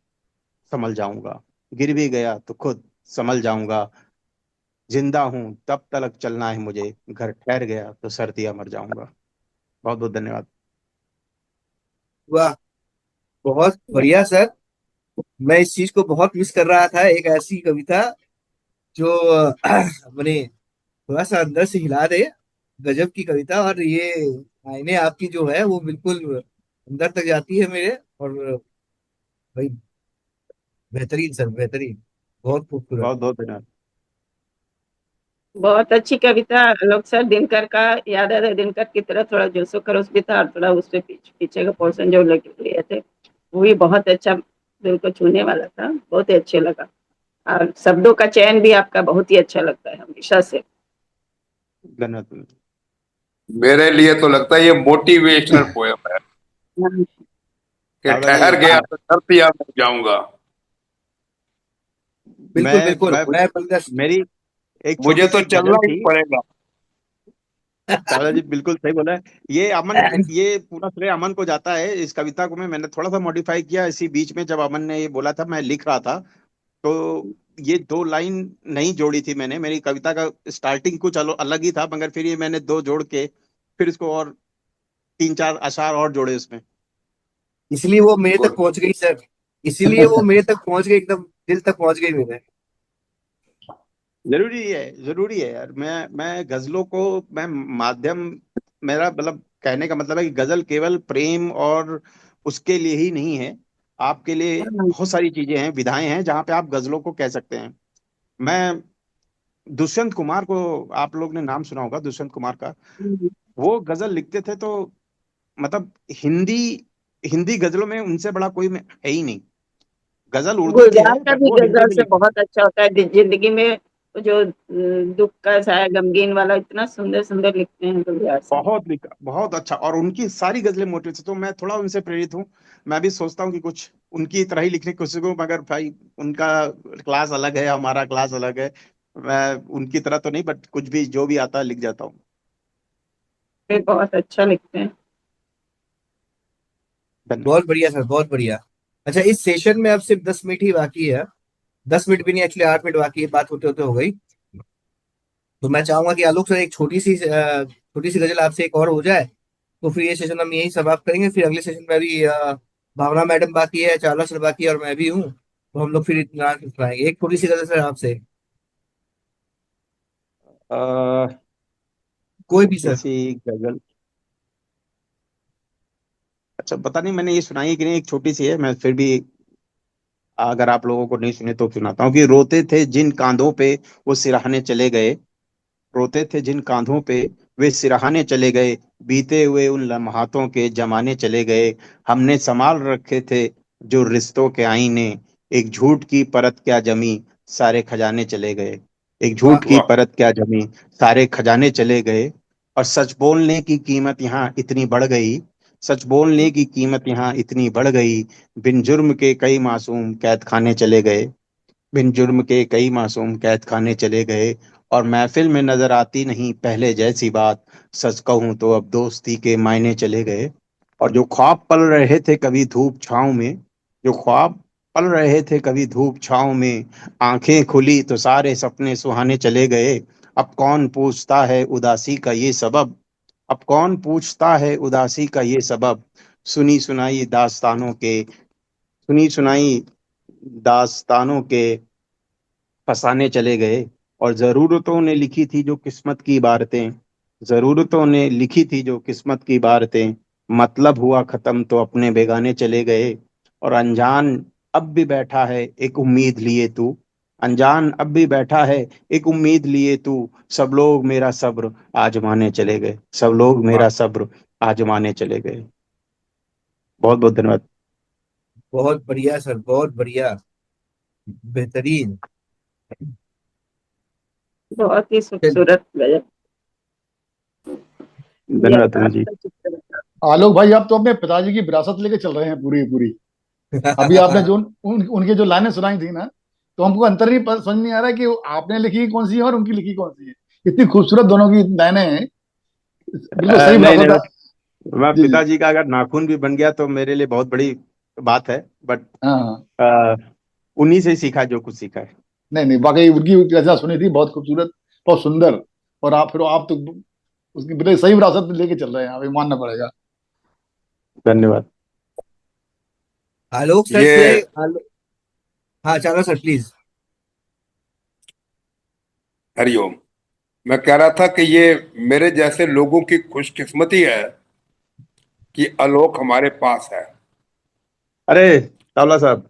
संभल जाऊंगा। गिर भी गया तो खुद संभल जाऊंगा। जिंदा हूं तब तलक चलना है मुझे, घर ठहर गया तो सर्दियां मर जाऊंगा। बहुत बहुत धन्यवाद। वाह, बहुत बढ़िया सर। मैं इस चीज को बहुत मिस कर रहा था, एक ऐसी कविता जो अपने थोड़ा सा अंदर से हिला दे। गजब की कविता। और ये लाइनें आपकी जो है वो बिल्कुल अंदर तक जाती है मेरे। और भाई, बेहतरीन सर, बेहतरीन। बहुत खूबसूरत। बहुत बहुत धन्यवाद। बहुत अच्छी कविता आलोक सर। दिनकर का याद है, दिनकर की तरह थोड़ा जोशो खरोश भी था, और थोड़ा उससे पीछे का पोर्शन जो लिए थे वो भी बहुत अच्छा, दिल को छूने वाला था, बहुत ही अच्छे लगा। और शब्दों का चयन भी आपका बहुत ही अच्छा लगता है हमेशा से। धन्यवाद। मेरे लिए तो लगता है ये मोटिवेशनल पोयम है कि दादा जी, ठहर गया तो धरतिया मैं जाऊंगा। बिल्कुल मैं बिल्कुल, मैं मैं बंदा। मेरी एक मुझे छोटी तो सी चलना गजल ही थी। पड़ेगा। दादाजी बिल्कुल सही बोला है। ये अमन, ये पूरा श्रेय अमन को जाता है। इस कविता को मैंने थोड़ा सा मॉडिफाई किया इसी बीच में, जब अमन ने ये बोला था मैं लिख रहा था, तो ये दो लाइन नहीं जोड़ी थी मैंने। मेरी कविता का स्टार्टिंग कुछ अलग ही था, मगर फिर ये मैंने दो जोड़ के फिर इसको और तीन चार अशार और जोड़े उसमें। इसलिए वो मेरे तक गुड। पहुंच गई सर। इसीलिए वो मेरे तक पहुंच गई, एकदम दिल तक पहुंच गई मेरे। जरूरी है, जरूरी है यार। मैं गजलों को, मैं माध्यम, मेरा मतलब कहने का मतलब है कि गजल केवल प्रेम और उसके लिए ही नहीं है। आपके लिए बहुत सारी चीजें हैं, विधाएं हैं जहां पे आप गजलों को कह सकते हैं। मैं दुष्यंत कुमार को, आप लोग ने नाम सुना होगा दुष्यंत कुमार का। वो गजल लिखते थे तो मतलब हिंदी हिंदी गजलों में उनसे बड़ा कोई है ही नहीं। गजल उर्दू की गुलजार है का बट भी वो हिंदी गजल में से लिखते थे। बहुत अच्छा होता है। जिंदगी में वो जो दुख का साया गमगीन वाला, इतना सुंदर सुंदर लिखते हैं गुलजार साहब। बहुत लिखा, बहुत अच्छा। और उनकी सारी गजलें मोटिव से, तो मैं थोड़ा उनसे प्रेरित हूँ। मैं भी सोचता हूँ कि कुछ उनकी तरह ही लिखने की कोशिश करूँ, मगर भाई उनका क्लास अलग है, हमारा क्लास अलग है। मैं उनकी तरह तो नहीं, बट कुछ भी जो भी आता है लिख जाता हूँ। वे बहुत अच्छा लिखते हैं। धन्यवाद। बहुत बढ़िया सर, बहुत बढ़िया। अच्छा, इस सेशन में अब सिर्फ 10 मिनट ही बाकी है। 10 मिनट भी नहीं, एक्चुअली 8 मिनट बाकी है, बात होते होते हो गई। तो मैं चाहूंगा कि आलोक सर एक छोटी सी गजल आपसे एक और हो जाए। तो फिर ये सेशन हम यही समाप्त करेंगे। फिर अगले सेशन में अभी भावना मैडम बाकी है, चावला सर बाकी है, और मैं भी हूँ। तो हम लोग फिर इतना सुनाएंगे। एक थोड़ी सी गजल सर आपसे, अह, कोई भी छोटी सर। सी गजल। अच्छा, पता नहीं मैंने ये सुनाई है कि नहीं, एक छोटी सी है, मैं फिर भी अगर आप लोगों को नहीं सुने तो सुनाता हूँ। कि रोते थे जिन कांधों पे वो सिरहाने चले गए। रोते थे जिन कांधों पे वे सिरहाने चले गए। बीते हुए उन लम्हातों के जमाने चले गए। हमने संभाल रखे थे जो रिश्तों के आईने। एक झूठ की परत क्या जमी, सारे खजाने चले गए। एक वाह। झूठ की वाह, परत क्या जमी, सारे खजाने चले गए। और सच बोलने की कीमत यहाँ इतनी बढ़ गई। सच बोलने की कीमत यहाँ इतनी बढ़ गई। बिन जुर्म के कई मासूम कैद खाने चले गए। बिन जुर्म के कई मासूम कैद खाने चले गए। और महफिल में नजर आती नहीं पहले जैसी बात। सच कहूं तो अब दोस्ती के मायने चले गए। और जो ख्वाब पल रहे थे कभी धूप छांव में, जो ख्वाब पल रहे थे कभी धूप छांव में, आंखें खुली तो सारे सपने सुहाने चले गए। अब कौन पूछता है उदासी का ये सबब। अब कौन पूछता है उदासी का ये सबब। सुनी सुनाई दास्तानों के, सुनी सुनाई दास्तानों के फसाने चले गए। और जरूरतों ने लिखी थी जो किस्मत की इबारतें। जरूरतों ने लिखी थी जो किस्मत की इबारतें। मतलब हुआ खत्म तो अपने बेगाने चले गए। और अनजान अब भी बैठा है एक उम्मीद लिए तू। अनजान अब भी बैठा है एक उम्मीद लिए तू, सब लोग मेरा सब्र आजमाने चले गए, सब लोग मेरा सब्र आजमाने चले गए। बहुत बहुत धन्यवाद। बहुत बढ़िया सर, बहुत बढ़िया, बेहतरीन। बहुत ही चल- खूबसूरत गजल। ये धन्यवाद तनु जी। आपका चित्र। आलोक भाई, आप तो अपने पिताजी की विरासत लेके चल रहे हैं पूरी पूरी। अभी आपने जो उनके जो लाइनें सुनाई थी ना, तो हमको अंतर नहीं समझ नहीं आ रहा है कि आपने लिखी कौन सी है और उनकी लिखी कौन सी है। इतनी खूबसूरत दोनों की लाइनें हैं। बिल्कुल सही नहीं नहीं, विरासत है। मैं जी जी। पिताजी का अगर नाखून भी बन गया तो मेरे लिए बहुत बड़ी बात है, बट हाँ। उन्हीं से ही सीखा जो कुछ सीखा है। नहीं नहीं, वाकई उनकी रचना सुनी थी, बहुत खूबसूरत, बहुत सुंदर। और आप तो उसकी बिल्कुल सही विरासत लेके चल रहे हैं, अभी मानना पड़ेगा। धन्यवाद। आलोक सर से ये हाँ चलो सर प्लीज। हरिओम। मैं कह रहा था कि ये मेरे जैसे लोगों की खुशकिस्मती है कि आलोक हमारे पास है। अरे तावला साहब,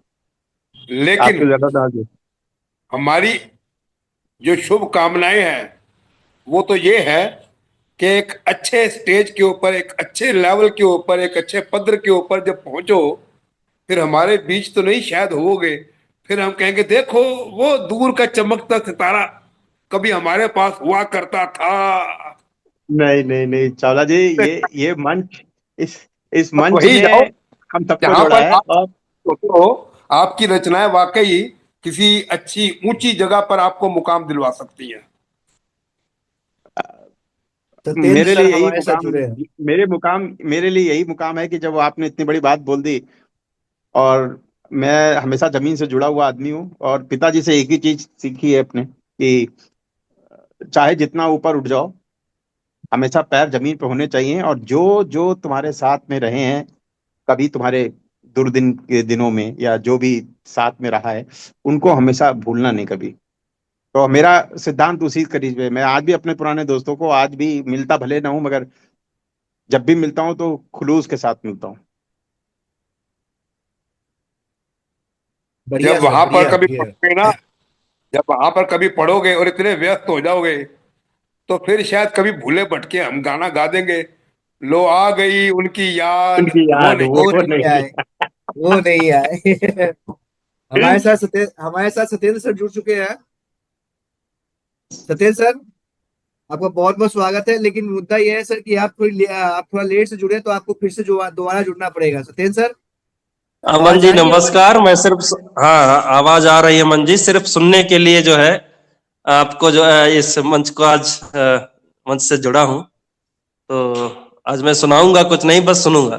लेकिन आपसे ज्यादा तो आगे। हमारी जो शुभ कामनाएं हैं वो तो ये है कि एक अच्छे स्टेज के ऊपर, एक अच्छे लेवल के ऊपर, एक अच्छे पद के ऊपर जब पहुंचो, फिर हमारे बीच तो नहीं शायद होगे, फिर हम कहेंगे देखो वो दूर का चमकता सितारा कभी हमारे पास हुआ करता था। नहीं नहीं नहीं चावला जी, ये मंच, इस इस अब मंच वही ने जाओ हम सबको जहां जोड़ा पर है। आप और सोचो आपकी रचनाएं वाकई किसी अच्छी ऊंची जगह पर आपको मुकाम दिलवा सकती हैं। सत्येंद्र मेरे सर लिए यही हमारे साथ मुकाम, जुड़े हैं। मेरे लिए यही मुकाम है कि जब आपने इतनी बड़ी बात बोल दी। और मैं हमेशा जमीन से जुड़ा हुआ आदमी हूँ, और पिताजी से एक ही चीज सीखी है अपने, कि चाहे जितना ऊपर उठ जाओ, हमेशा पैर जमीन पे होने चाहिए। और जो जो तुम्हारे साथ में रहे हैं कभी तुम्हारे दुर्दिन के दिनों में, या जो भी साथ में रहा है, उनको हमेशा भूलना नहीं कभी। तो मेरा सिद्धांत उसी करीब है। मैं आज भी अपने पुराने दोस्तों को आज भी मिलता भले ना हूं, मगर जब भी मिलता हूं तो खुलूस के साथ मिलता हूं। बढ़िया जब सर, वहां पर बढ़िया कभी बढ़िया। पढ़ोगे ना, जब वहां पर कभी पढ़ोगे और इतने व्यस्त हो जाओगे, तो फिर शायद कभी भूले भटके हम गाना गा देंगे, लो आ गई उनकी याद, उनकी वो याद नहीं। वो वो नहीं नहीं। आए, वो नहीं आए। हमारे साथ सत्येंद्र सर जुड़ चुके हैं। सत्येंद्र सर, आपका बहुत बहुत स्वागत है, लेकिन मुद्दा यह है सर कि आप थोड़ा लेट से जुड़े, तो आपको फिर से दोबारा जुड़ना पड़ेगा। सत्येंद्र सर, अमन आवाज जी आ रही है हमारी? नमस्कार। मैं सिर्फ, हाँ हाँ, आवाज आ रही है अमन जी। सिर्फ सुनने के लिए जो है आपको जो है इस मंच को आज मंच से जुड़ा हूँ। तो आज मैं सुनाऊंगा कुछ नहीं, बस सुनूंगा।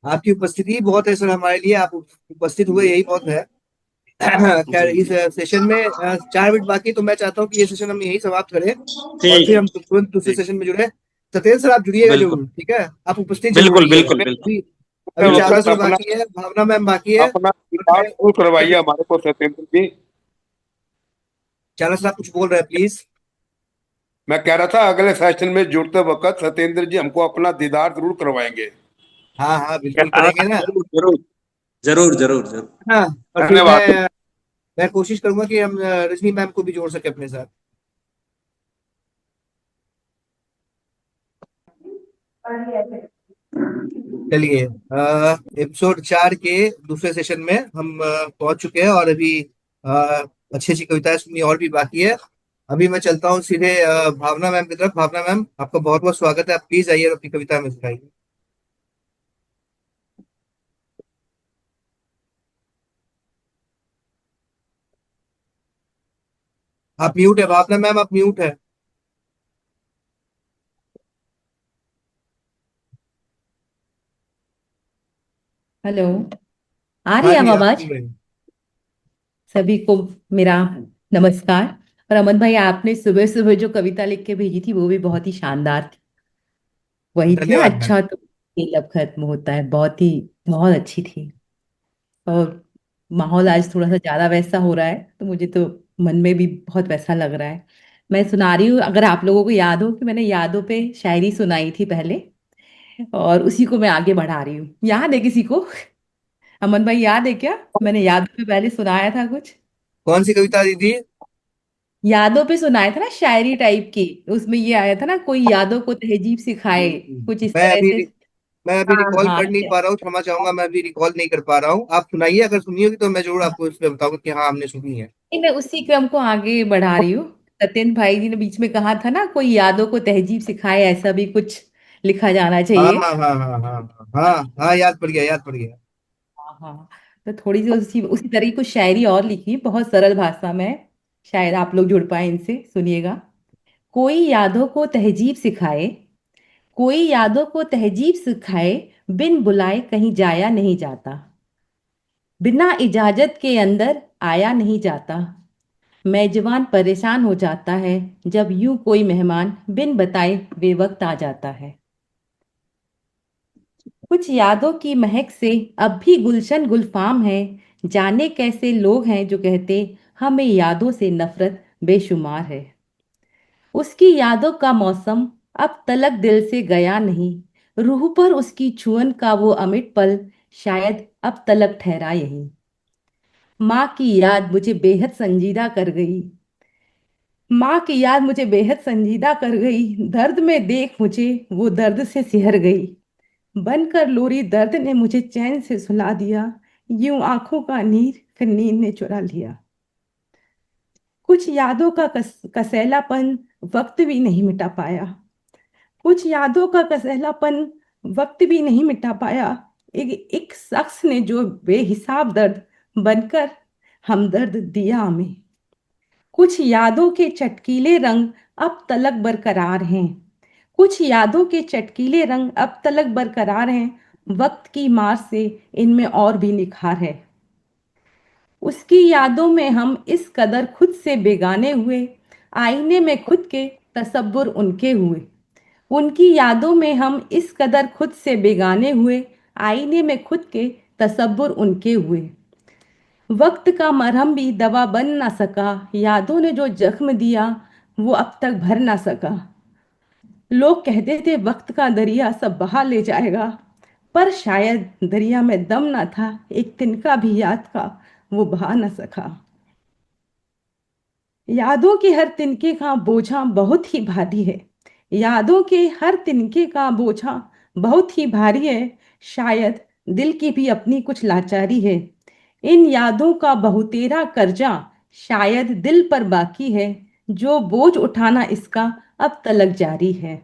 आपकी उपस्थिति बहुत है सर हमारे लिए, आप उपस्थित हुए यही बहुत है। खैर, इस सेशन में 4 मिनट बाकी, तो मैं चाहता हूँ कि ये सेशन हम यही समाप्त करें और ठीक फिर है। हम तुरंत दूसरे ठीक। सेशन में जुड़े। सत्येंद्र सर, आप जुड़िएगा बिल्कुल जरूर, ठीक है? आप उपस्थित जरूर बिल्कुल रहिएगा। बिल्कुल अपने बिल्कुल। अभी अभी अपने चावला बिल्कुल वक्त सर अपना बाकी है, भावना मैम बाकी है, अपना और किताब मैं शुरू करवाइए मैं- हमारे को सत्येंद्र जी। चावला सर, आप कुछ बोल रहे हैं प्लीज? मैं कह रहा था अगले सेशन में जुड़ते वक्त सत्येंद्र जी हमको अपना दीदार जरूर करवाएंगे। हाँ हाँ, बिल्कुल करेंगे ना। जरूर जरूर जरूर जरूर जरूर। हाँ, और फिर धन्यवाद। मैं कोशिश करूंगा कि हम रजनी मैम को भी जोड़ सके अपने साथ। चलिए, एपिसोड 4 के दूसरे सेशन में हम पहुंच चुके हैं, और अभी अच्छी अच्छी कविताएं सुननी और भी बाकी है। अभी मैं चलता हूँ सीधे भावना मैम की तरफ। भावना मैम, आपका बहुत बहुत स्वागत है, आप प्लीज आइए और अपनी कविता में सुनाइए। आप म्यूट है भावना मैम, आप म्यूट है। हेलो। आ रही हाँ है अब जी, आप आवाज? सुन रहे हैं। सभी को मेरा नमस्कार। और अमन भाई, आपने सुबह सुबह जो कविता लिख के भेजी थी वो भी बहुत ही शानदार थी। वही थी ना, धन्यवाद मैम। अच्छा तो खेल अब खत्म होता है, बहुत ही बहुत अच्छी थी। और माहौल आज थोड़ा सा ज्यादा वैसा हो रहा है, तो मुझे तो मन में भी बहुत वैसा लग रहा है। मैं सुना रही हूँ, अगर आप लोगों को याद हो कि मैंने यादों पे शायरी सुनाई थी पहले, और उसी को मैं आगे बढ़ा रही हूँ। याद है किसी को? अमन भाई, याद है क्या मैंने यादों पे पहले सुनाया था कुछ? कौन सी कविता दीदी? यादों पे सुनाया था ना, शायरी टाइप की। उसमें ये आया था ना, कोई यादों को तहजीब सिखाए, कुछ इस तरह से। मैं अभी हाँ रिकॉल हाँ। कर नहीं पा रहा हूँ, क्षमा चाहूंगा, मैं अभी रिकॉल नहीं कर पा रहा हूँ। आप सुनाइए, अगर सुनी होगी तो मैं जरूर आपको इस पे बताऊंगा कि हाँ हमने सुनी है। नहीं, मैं उसी क्रम को आगे बढ़ा रही हूँ। सत्येंद्र भाई जी ने बीच में कहा था ना, कोई यादों को तहजीब सिखाए, ऐसा भी कुछ लिखा जाना हाँ चाहिए। हाँ हाँ हाँ हाँ हाँ हाँ हाँ, याद पड़ गया, याद पड़ गया। हाँ हाँ। तो थोड़ी सी उसी उसी तरह की कुछ शायरी और लिखी, बहुत सरल भाषा में, शायद आप लोग जुड़ पाए इनसे। सुनिएगा। कोई यादों को तहजीब सिखाए, कोई यादों को तहजीब सिखाए, बिन बुलाए कहीं जाया नहीं जाता, बिना इजाजत के अंदर आया नहीं जाता, मेजबान परेशान हो जाता है जब यूं कोई मेहमान बिन बताए बेवक्त आ जाता है। कुछ यादों की महक से अब भी गुलशन गुलफाम है, जाने कैसे लोग हैं जो कहते हमें यादों से नफरत बेशुमार है। उसकी यादों का मौसम अब तलक दिल से गया नहीं, रूह पर उसकी छुअन का वो अमिट पल शायद अब तलक ठहरा यही। माँ की याद मुझे बेहद संजीदा कर गई, माँ की याद मुझे बेहद संजीदा कर गई, दर्द में देख मुझे वो दर्द से सिहर गई, बनकर लोरी दर्द ने मुझे चैन से सुला दिया, यूं आंखों का नीर फिर नींद ने चुरा लिया। कुछ यादों का कसैलापन वक्त भी नहीं मिटा पाया, कुछ यादों का कसैलापन वक्त भी नहीं मिटा पाया, एक शख्स ने जो बेहिसाब दर्द बनकर हमदर्द दिया हमें। कुछ यादों के चटकीले रंग अब तलक बरकरार हैं, कुछ यादों के चटकीले रंग अब तलक बरकरार हैं, वक्त की मार से इनमें और भी निखार है। उसकी यादों में हम इस कदर खुद से बेगाने हुए, आईने में खुद के तसव्वुर उनके हुए। उनकी यादों में हम इस कदर खुद से बेगाने हुए, आईने में खुद के तसव्वुर उनके हुए। वक्त का मरहम भी दवा बन ना सका, यादों ने जो जख्म दिया वो अब तक भर ना सका। लोग कहते थे वक्त का दरिया सब बहा ले जाएगा, पर शायद दरिया में दम ना था, एक तिनका भी याद का वो बहा ना सका। यादों के हर तिनके का बोझा बहुत ही भारी है, यादों के हर तिनके का बोझा बहुत ही भारी है, शायद दिल की भी अपनी कुछ लाचारी है। इन यादों का बहुतेरा कर्जा शायद दिल पर बाकी है, जो बोझ उठाना इसका अब तलक जारी है।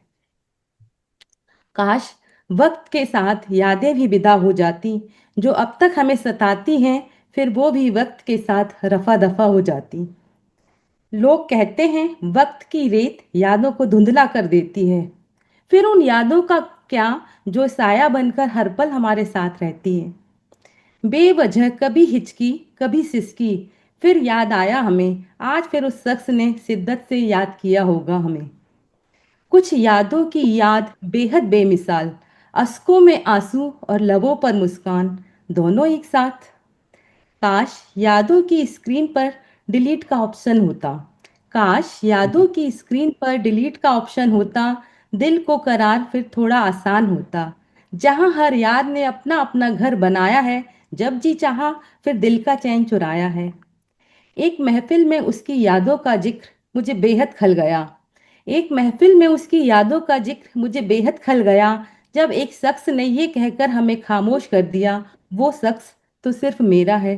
काश वक्त के साथ यादें भी विदा हो जाती, जो अब तक हमें सताती हैं, फिर वो भी वक्त के साथ रफा दफा हो जाती। लोग कहते हैं वक्त की रेत यादों को धुंधला कर देती है, फिर उन यादों का क्या जो साया बनकर हर पल हमारे साथ रहती है। बेवजह कभी हिचकी, कभी सिसकी, फिर याद आया हमें, आज फिर उस शख्स ने शिद्दत से याद किया होगा हमें। कुछ यादों की याद बेहद बेमिसाल, अश्कों में आंसू और लबों पर मुस्कान, दोनों एक साथ। काश यादों की स्क्रीन पर डिलीट का ऑप्शन होता, काश यादों की स्क्रीन पर डिलीट का ऑप्शन होता, दिल को करार फिर थोड़ा आसान होता। जहां हर याद ने अपना अपना घर बनाया है, जब जी चाहा फिर दिल का चैन चुराया है। एक महफिल में उसकी यादों का जिक्र मुझे बेहद खल गया, एक महफिल में उसकी यादों का जिक्र मुझे बेहद खल गया, जब एक शख्स ने ये कहकर हमें खामोश कर दिया, वो शख्स तो सिर्फ मेरा है।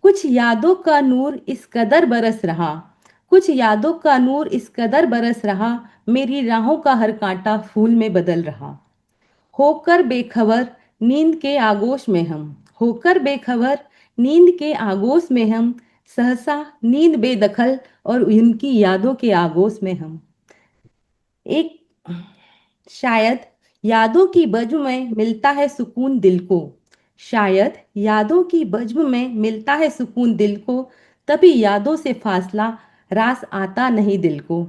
कुछ यादों का नूर इस कदर बरस रहा, कुछ यादों का नूर इस कदर बरस रहा, मेरी राहों का हर कांटा फूल में बदल रहा। होकर बेखबर नींद के आगोश में हम, होकर बेखबर नींद के आगोश में हम, सहसा नींद बेदखल और उनकी यादों के आगोश में हम। एक शायद यादों की बज्म में मिलता है सुकून दिल को, शायद यादों की बज्म में मिलता है सुकून दिल को, तभी यादों से फासला रास आता नहीं दिल को।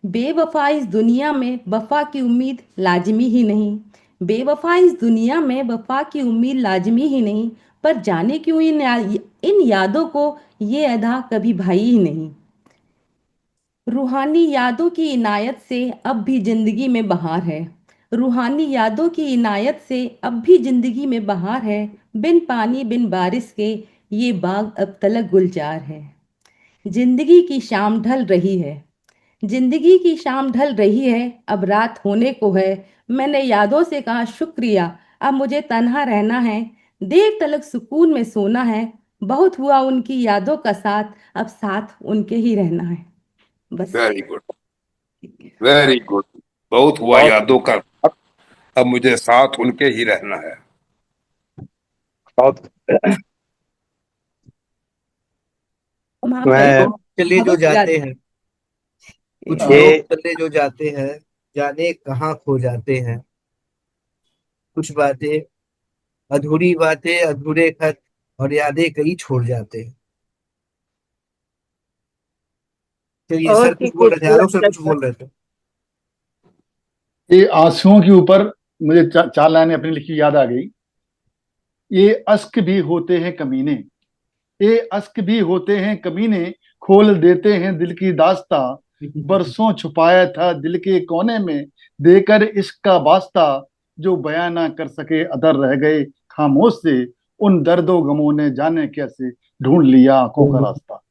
बेवफा इस दुनिया में वफा की उम्मीद लाजमी ही नहीं, बेवफा इस दुनिया में वफा की उम्मीद लाजमी ही नहीं, पर जाने क्यों इन यादों को ये अदा कभी भाई ही नहीं। रूहानी यादों की इनायत से अब भी जिंदगी में बहार है, रूहानी यादों की इनायत से अब भी जिंदगी में बहार है, बिन पानी बिन बारिश के ये बाग अब तलक गुलजार है। जिंदगी की शाम ढल रही है। जिंदगी की शाम ढल रही है, अब रात होने को है। मैंने यादों से कहा शुक्रिया, अब मुझे तन्हा रहना है। देर तलक सुकून में सोना है। बहुत हुआ उनकी यादों का साथ, अब साथ उनके ही रहना है। बस। Very good, very good. बहुत हुआ बहुत यादों का, अब मुझे साथ उनके ही रहना है। बहुत वहां कुछ पर मैं लोग चले जो बहुत जाते याद हैं, कुछ अ, लोग ये चले जो जाते हैं, जाने कहाँ खो जाते हैं। कुछ बातें, अधूरी बातें, अधूरे खत, और यादें कई छोड़ जाते हैं। चलिए सर बहुत ही कुछ बोल रहे थे, आलोक सर खूबसूरत कुछ लगता। बोल रहे थे। ये आंसुओं के ऊपर मुझे चार लाइनें अपनी लिखी याद आ गई। ये अश्क भी होते हैं कमीने, ये अश्क भी होते हैं कमीने, खोल देते हैं दिल की दास्ता। बरसों छुपाया था दिल के कोने में, देकर इश्क का वास्ता। जो बयां ना कर सके अदर रह गए खामोश से, उन दर्दों गमों ने जाने कैसे ढूंढ लिया आंखों का रास्ता।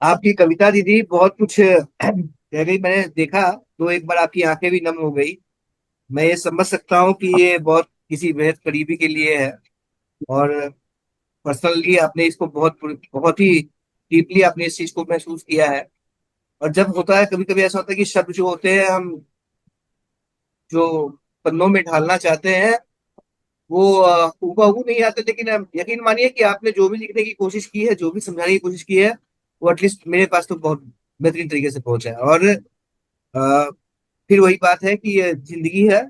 आपकी कविता दीदी बहुत कुछ कह गई, मैंने देखा तो एक बार आपकी आंखें भी नम हो गई। मैं ये समझ सकता हूँ कि ये बहुत किसी बेहद करीबी के लिए है। और पर्सनली आपने इसको बहुत बहुत ही डीपली आपने इस चीज को महसूस किया है। और जब होता है, कभी कभी ऐसा होता है कि शब्द जो होते हैं, हम जो पन्नों में ढालना चाहते हैं, वो हूबहू नहीं आते। लेकिन हम यकीन मानिए कि आपने जो भी लिखने की कोशिश की है, जो भी समझाने की कोशिश की है, वो एटलीस्ट मेरे पास तो बहुत बेहतरीन तरीके से पहुंचा है। और फिर वही बात है कि ये जिंदगी है,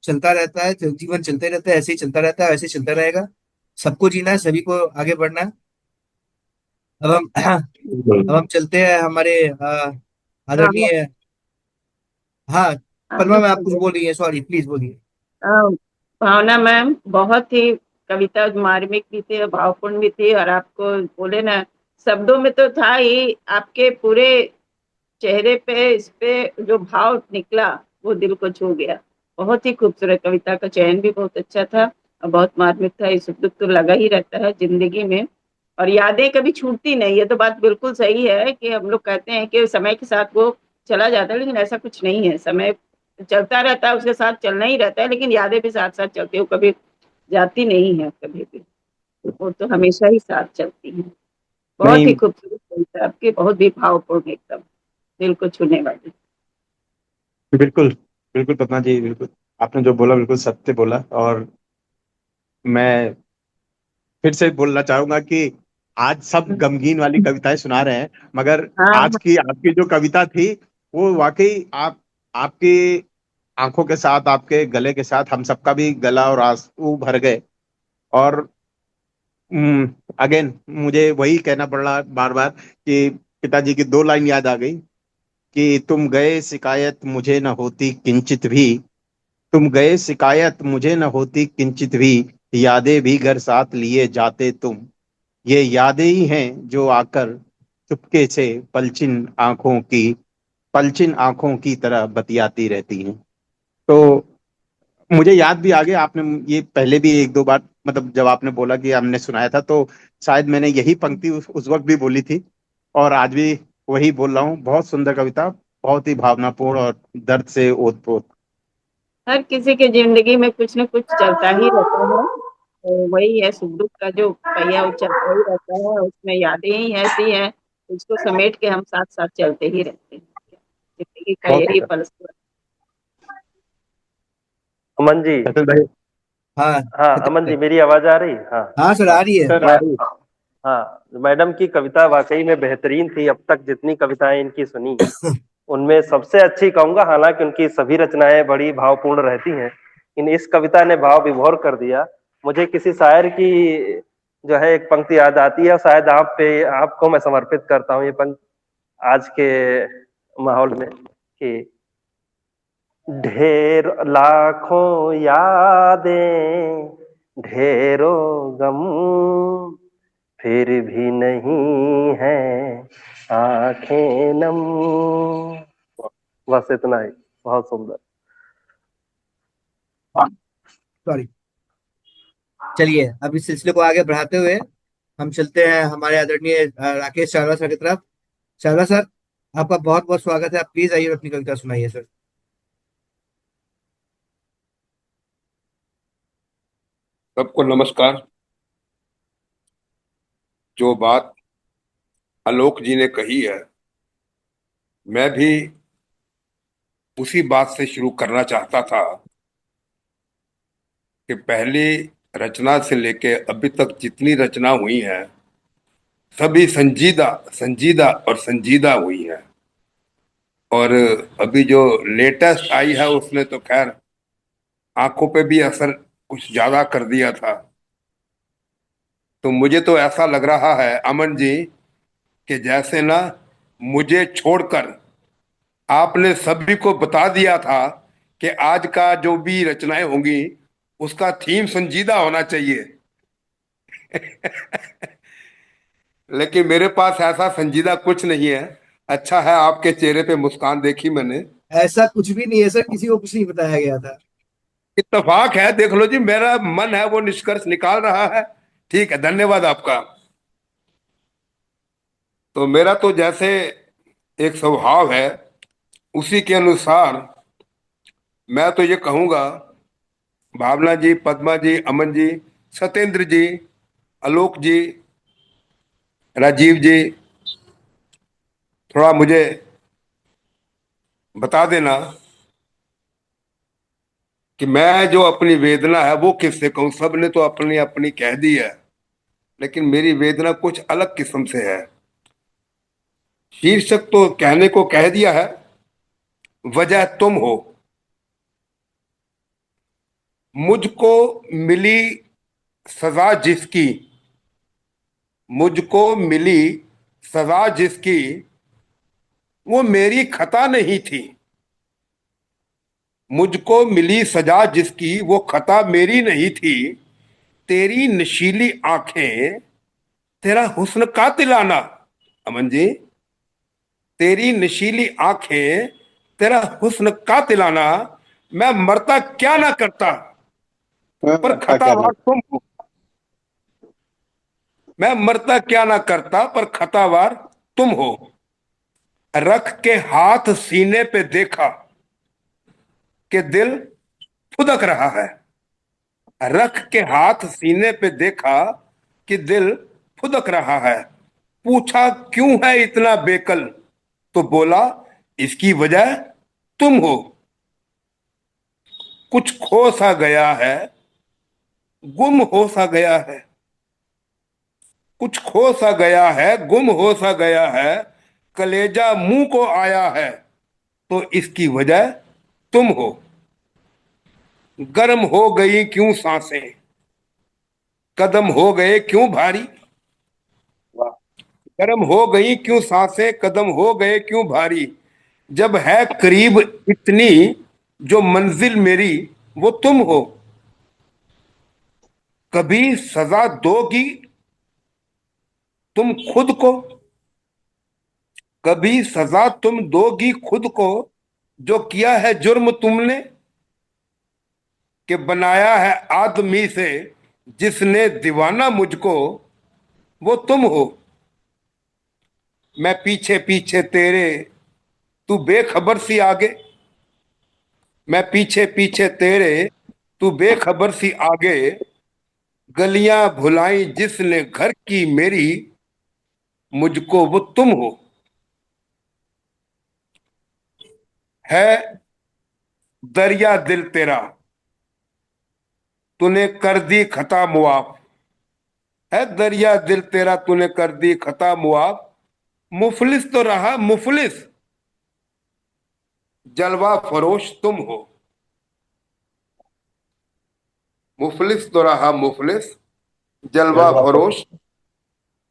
चलता रहता है, जीवन चलते रहता है, ऐसे ही चलता रहता है, ऐसे ही चलता रहेगा। सबको जीना है, सभी को आगे बढ़ना है। अब हम अब हम चलते हैं हमारे हाँ, आदरणीय। हाँ, परमा आलोक में आप कुछ भैया। बोल रही है, सॉरी प्लीज बोलिए। हाँ, भावना मैम बहुत ही कविता मार्मिक भी थी और भावपूर्ण भी थी, और आपको बोले ना, शब्दों में तो था ही, आपके पूरे चेहरे पे इस पे जो भाव निकला वो दिल को छू गया। बहुत ही खूबसूरत, कविता का चयन भी बहुत अच्छा था और बहुत मार्मिक था। ये सुख दुख तो लगा ही रहता है जिंदगी में, और यादें कभी छूटती नहीं। ये तो बात बिल्कुल सही है कि हम लोग कहते हैं कि समय के साथ वो चला जाता है, लेकिन ऐसा कुछ नहीं है। समय चलता रहता है, उसके साथ चलना ही रहता है, लेकिन यादें भी साथ साथ चलती है, वो कभी जाती नहीं है कभी भी। वो तो हमेशा ही साथ चलती है। बहुत ही नहीं, खूबसूरत कविता आपकी, बहुत भी भावपूर्ण, एकदम दिल को छूने वाली। बिल्कुल बिल्कुल पतना जी, बिल्कुल आपने जो बोला बिल्कुल सत्य बोला। और मैं फिर से बोलना चाहूंगा कि आज सब गमगीन वाली कविताएं सुना रहे हैं, मगर आज हाँ, की आपकी जो कविता थी वो वाकई आपकी आंखों के साथ, आपके गले के साथ हम सबका भी गला और आंसू भर गए। और अगेन मुझे वही कहना पड़ रहा बार बार कि पिताजी की दो लाइन याद आ गई कि तुम गए शिकायत मुझे न होती किंचित भी, तुम गए शिकायत मुझे न होती किंचित भी, यादें भी घर साथ लिए जाते तुम। ये यादें ही हैं जो आकर चुपके से पलचिन आंखों की तरह बतियाती रहती हैं। तो मुझे याद भी आ गया, आपने ये पहले भी एक दो बार, मतलब जब आपने बोला कि हमने सुनाया था, तो शायद मैंने यही पंक्ति उस वक्त भी बोली थी और आज भी वही बोल रहा हूँ। बहुत सुंदर कविता, बहुत ही भावनापूर्ण और दर्द से ओतप्रोत। हर किसी की जिंदगी में कुछ न कुछ चलता ही रहता है, तो वही है सुख दुख का जो पहिया, वो चलता ही रहता है। उसमें यादें ही ऐसी हैं, उसको समेट के हम साथ साथ चलते ही रहते हैं। जिंदगी का बहुत यही सुंदर। फलसफा। अमन जी। सचिन भाई। हाँ हाँ अमन सत्य है। जी, मेरी आवाज आ रही? हाँ। हाँ सर, हाँ। आ रही है। सर मैं, आ रही है। हाँ, मैडम की कविता वाकई में बेहतरीन थी। अब तक जितनी कविताएं इनकी सुनी, उनमें सबसे अच्छी कहूंगा। हालांकि उनकी सभी रचनाएं बड़ी भावपूर्ण रहती हैं, इन इस कविता ने भाव विभोर कर दिया। मुझे किसी शायर की जो है एक पंक्ति याद आती है, और शायद आपको मैं समर्पित करता हूँ ये पंक्ति आज के माहौल में, कि ढेर लाखों यादें, ढेरों गम, फिर भी नहीं है आंखें नम। बस इतना ही। बहुत सुंदर। सॉरी। चलिए अब इस सिलसिले को आगे बढ़ाते हुए हम चलते हैं हमारे आदरणीय राकेश चावला सर की तरफ। चावला सर, आपका बहुत बहुत स्वागत है। आप प्लीज आइए और अपनी कविता सुनाइए सर। सबको नमस्कार। जो बात आलोक जी ने कही है, मैं भी उसी बात से शुरू करना चाहता था कि पहली रचना से लेके अभी तक जितनी रचना हुई है, सभी संजीदा संजीदा और संजीदा हुई है। और अभी जो लेटेस्ट आई है उसने तो खैर आंखों पे भी असर कुछ ज्यादा कर दिया था। तो मुझे तो ऐसा लग रहा है अमन जी कि जैसे ना मुझे छोड़कर आपने सभी को बता दिया था कि आज का जो भी रचनाएं होंगी उसका थीम संजीदा होना चाहिए। लेकिन मेरे पास ऐसा संजीदा कुछ नहीं है। अच्छा है आपके चेहरे पे मुस्कान देखी मैंने। ऐसा कुछ भी नहीं है सर, किसी को कुछ नहीं बताया गया था। इत्तेफाक है, देख लो जी, मेरा मन है वो निष्कर्ष निकाल रहा है। ठीक है, धन्यवाद आपका। तो मेरा तो जैसे एक स्वभाव है उसी के अनुसार मैं तो ये कहूंगा, भावना जी, पद्मा जी, अमन जी, सत्येंद्र जी, आलोक जी, राजीव जी, थोड़ा मुझे बता देना कि मैं जो अपनी वेदना है वो किससे कहूं। सबने तो अपनी अपनी कह दी है, लेकिन मेरी वेदना कुछ अलग किस्म से है। शीर्षक तो कहने को कह दिया है, वजह तुम हो। मुझको मिली सजा जिसकी, मुझको मिली सजा जिसकी, वो मेरी खता नहीं थी। मुझको मिली सजा जिसकी वो खता मेरी नहीं थी। तेरी नशीली आंखें, तेरा हुस्न का तिलाना। अमन जी, तेरी नशीली आंखें, तेरा हुस्न का तिलाना, मैं मरता क्या ना करता, पर अच्छा क्या खतावार बात। तुम हो। मैं मरता क्या ना करता पर खतावार तुम हो। रख के हाथ सीने पे देखा कि दिल फुदक रहा है। रख के हाथ सीने पे देखा कि दिल फुदक रहा है। पूछा क्यों है इतना बेकल, तो बोला इसकी वजह तुम हो। कुछ खो सा गया है, गुम हो सा गया है। कुछ खो सा गया है, गुम हो सा गया है। कलेजा मुंह को आया है, तो इसकी वजह तुम हो। गर्म हो गई क्यों सांसें, कदम हो गए क्यों भारी। वाह। गर्म हो गई क्यों सांसें, कदम हो गए क्यों भारी। जब है करीब इतनी जो मंजिल मेरी, वो तुम हो। कभी सजा दोगी तुम खुद को, कभी सजा तुम दोगी खुद को, जो किया है जुर्म तुमने, कि बनाया है आदमी से जिसने दीवाना मुझको, वो तुम हो। मैं पीछे पीछे तेरे, तू बेखबर सी आगे। मैं पीछे पीछे तेरे, तू बेखबर सी आगे। गलियां भुलाई जिसने घर की मेरी, मुझको वो तुम हो। है दरिया दिल तेरा, तूने कर दी खता मुआफ। है दरिया दिल तेरा, तूने कर दी खता मुआफ। मुफलिस तो रहा मुफलिस, जलवा फरोश तुम हो। मुफलिस तो रहा मुफलिस, जलवा जलवा पर। फरोश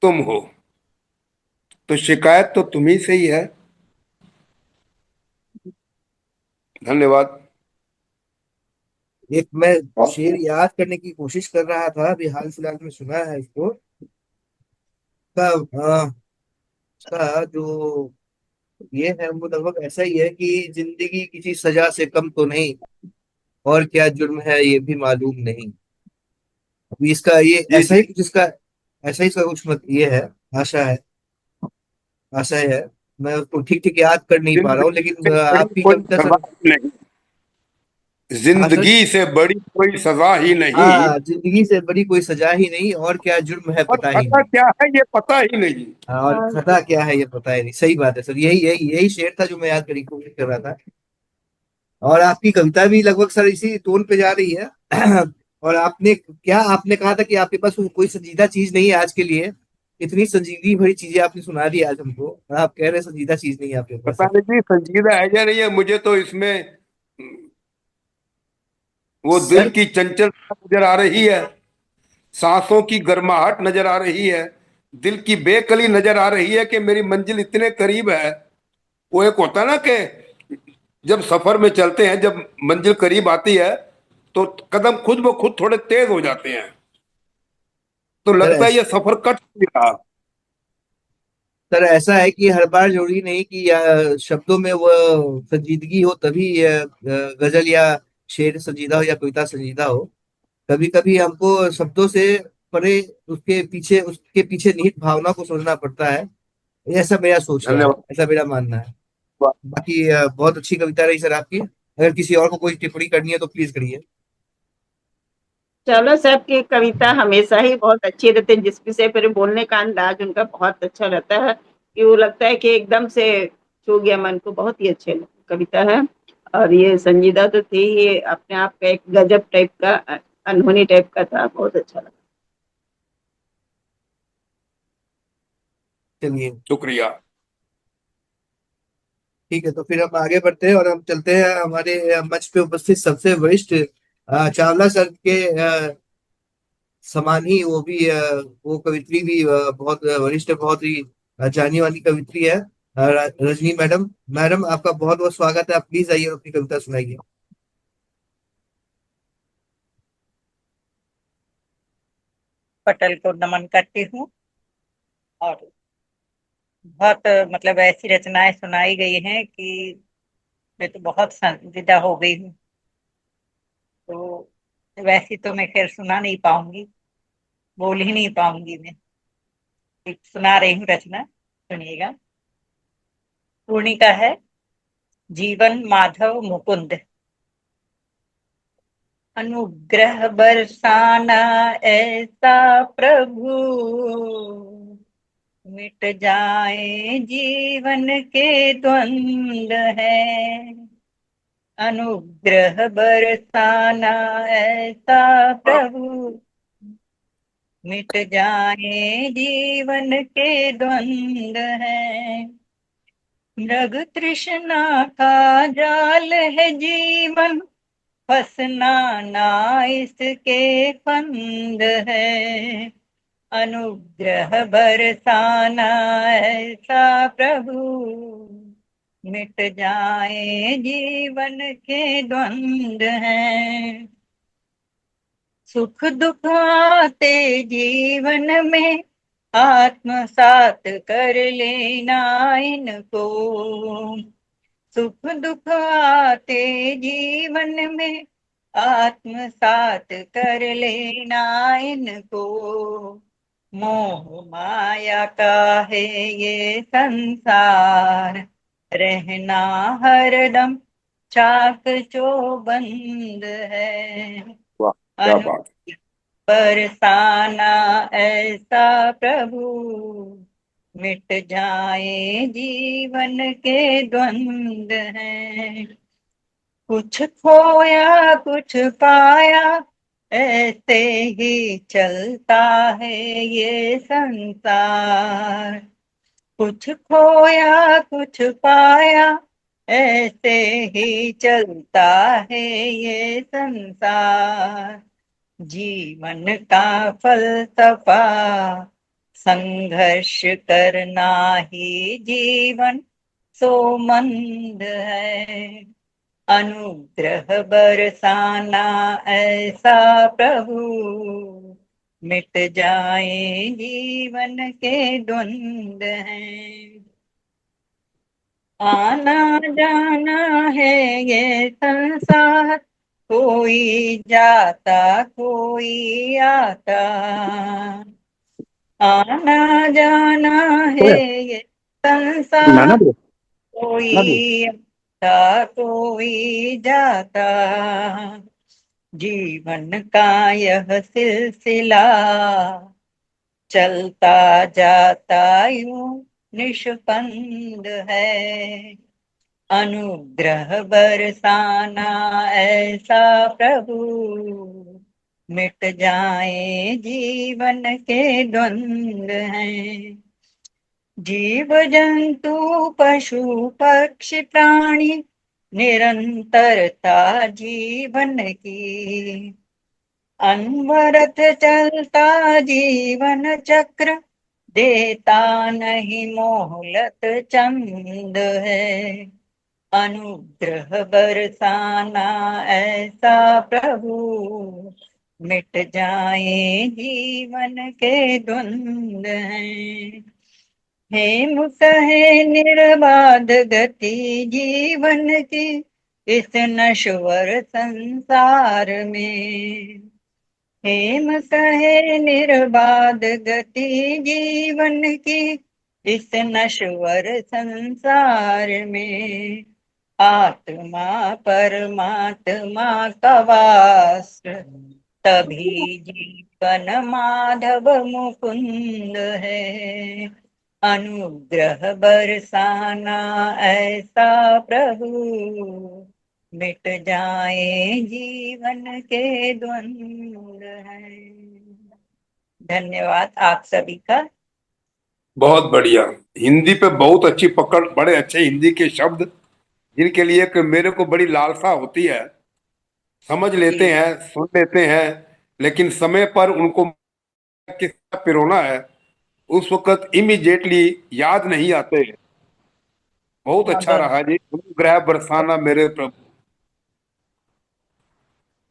तुम हो। तो शिकायत तो तुम्ही से ही है। धन्यवाद। एक मैं शेर याद करने की कोशिश कर रहा था, अभी हाल फिलहाल में सुना है इसको। का का जो ये है वो लगभग ऐसा ही है कि जिंदगी किसी सजा से कम तो नहीं, और क्या जुर्म है ये भी मालूम नहीं। अभी इसका ये जी ऐसा जी। ही कुछ इसका, ऐसा ही इसका कुछ मत ये है, आशा है, आशा है। मैं उसको ठीक ठीक याद कर नहीं पा रहा हूँ, जिंदगी लेकिन से बड़ी आपकी कोई कविता सजा सर। ही नहीं, हाँ सर। जिंदगी से बड़ी कोई सजा ही नहीं, हाँ, जिंदगी से बड़ी कोई सजा ही नहीं, और क्या जुर्म है और पता ही खता नहीं। क्या है ये पता ही नहीं। हाँ, और खता क्या है ये पता ही नहीं। सही बात है सर, यही यही यही शेर था जो मैं याद करने की कोशिश कर रहा था। और आपकी कविता भी लगभग सर इसी टोन पे जा रही है। और आपने कहा था कि आपके पास कोई संजीदा चीज नहीं है आज के लिए। इतनी संजीदगी भरी चीजें आपने सुना दी आज हमको, और आप कह रहे हैं संजीदा चीज नहीं है आपके पास पता सर। नहीं जी संजीदा है या नहीं है, मुझे तो इसमें वो दिल सर की चंचलता नजर आ रही है, सांसों की गर्माहट नजर आ रही है, दिल की बेकली नजर आ रही है कि मेरी मंजिल इतने करीब है। वो एक होता है ना कि जब सफर में चलते हैं, जब मंजिल करीब आती है तो कदम खुद ब खुद थोड़े तेज हो जाते हैं, तो सर लगता है ये ऐस- सफर कट नहीं रहा। सर ऐसा है कि हर बार जरूरी नहीं कि शब्दों में वो संजीदगी हो तभी गजल या शेर संजीदा हो या कविता संजीदा हो। कभी कभी हमको शब्दों से परे उसके पीछे निहित भावना को समझना पड़ता है। ऐसा मेरा सोच रहा है, धन्यवाद। ऐसा मेरा मानना है। बाकी बहुत अच्छी कविता रही सर आपकी। अगर किसी और को कोई टिप्पणी करनी है तो प्लीज करिए। चलो, सबकी कविता हमेशा ही बहुत अच्छी रहती है, जिस विषय पर बोलने का अंदाज उनका बहुत अच्छा रहता है कि वो लगता है कि एकदम से छू गया मन को। बहुत ही अच्छे कविता है। और ये संजीदा तो थी, ये अपने आप का एक गजब टाइप का, अनहोनी टाइप का था। बहुत अच्छा लगा। चलिए शुक्रिया। ठीक है, तो फिर हम आगे बढ़ते हैं और हम चलते हैं हमारे मंच पे उपस्थित सबसे वरिष्ठ चावला सर के समान ही वो भी वो कवित्री भी बहुत वरिष्ठ, बहुत ही जानी मानी कवित्री है। रजनी मैडम। मैडम आपका बहुत बहुत स्वागत है, आप प्लीज आइए और अपनी कविता सुनाइए। पटल को नमन करती हूँ। और बहुत मतलब ऐसी रचनाएं सुनाई गई हैं कि मैं तो बहुत संजीदा हो गई हूँ। तो वैसी तो मैं खैर सुना नहीं पाऊंगी, बोल ही नहीं पाऊंगी मैं। एक सुना रही हूँ रचना, सुनिएगा। पूर्णिका है। जीवन माधव मुकुंद। अनुग्रह बरसाना ऐसा प्रभु, मिट जाए जीवन के द्वंद है। अनुग्रह बरसाना ऐसा प्रभु, मिट जाए जीवन के द्वंद है। मृग तृष्णा का जाल है जीवन, फंसना ना इसके फंद है। अनुग्रह बरसाना ऐसा प्रभु, मिट जाए जीवन के द्वंद हैं। सुख दुख आते जीवन में, आत्मसात कर लेना इनको। सुख दुख आते जीवन में, आत्मसात कर लेना इनको। मोह माया का है ये संसार, रहना हरदम चाक चौबंद है। वाह, क्या अनु बात। बरसाना ऐसा प्रभु, मिट जाए जीवन के द्वंद हैं। कुछ खोया कुछ पाया, ऐसे ही चलता है ये संसार। कुछ खोया कुछ पाया, ऐसे ही चलता है ये संसार। जीवन का फलसफा, संघर्ष करना ही जीवन सो मंद है। अनुग्रह बरसाना ऐसा प्रभु, मिट जाए जीवन के द्वंद हैं। आना जाना है ये संसार, कोई जाता कोई आता, आना जाना है ये नाना संसार, दो ना दो। कोई आता कोई जाता, जीवन का यह सिलसिला चलता जाता यूं निष्पंद है, अनुग्रह बरसाना ऐसा प्रभु, मिट जाए जीवन के द्वंद हैं, जीव जंतु पशु पक्षी प्राणी, निरंतरता जीवन की, अनवरत चलता जीवन चक्र, देता नहीं मोहलत चंद है, अनुग्रह बरसाना ऐसा प्रभु, मिट जाए जीवन के द्वंद हैं, हेम कहे निर्बाध गति जीवन की, इस नश्वर संसार में, हेम कहे निर्बाध गति जीवन की, इस नश्वर संसार में, आत्मा परमात्मा का वास, तभी जीवन माधव मुकुंद है, अनुग्रह बरसाना ऐसा प्रभु, मिट जाए जीवन के द्वंद हैं। धन्यवाद आप सभी का। बहुत बढ़िया। हिंदी पे बहुत अच्छी पकड़, बड़े अच्छे हिंदी के शब्द, जिनके लिए कि मेरे को बड़ी लालसा होती है, समझ लेते जी हैं, सुन लेते हैं, लेकिन समय पर उनको किस तरह पिरोना है उस वक्त इमीडिएटली याद नहीं आते। बहुत अच्छा मदद रहा जी। अनुग्रह बरसाना मेरे प्रभु।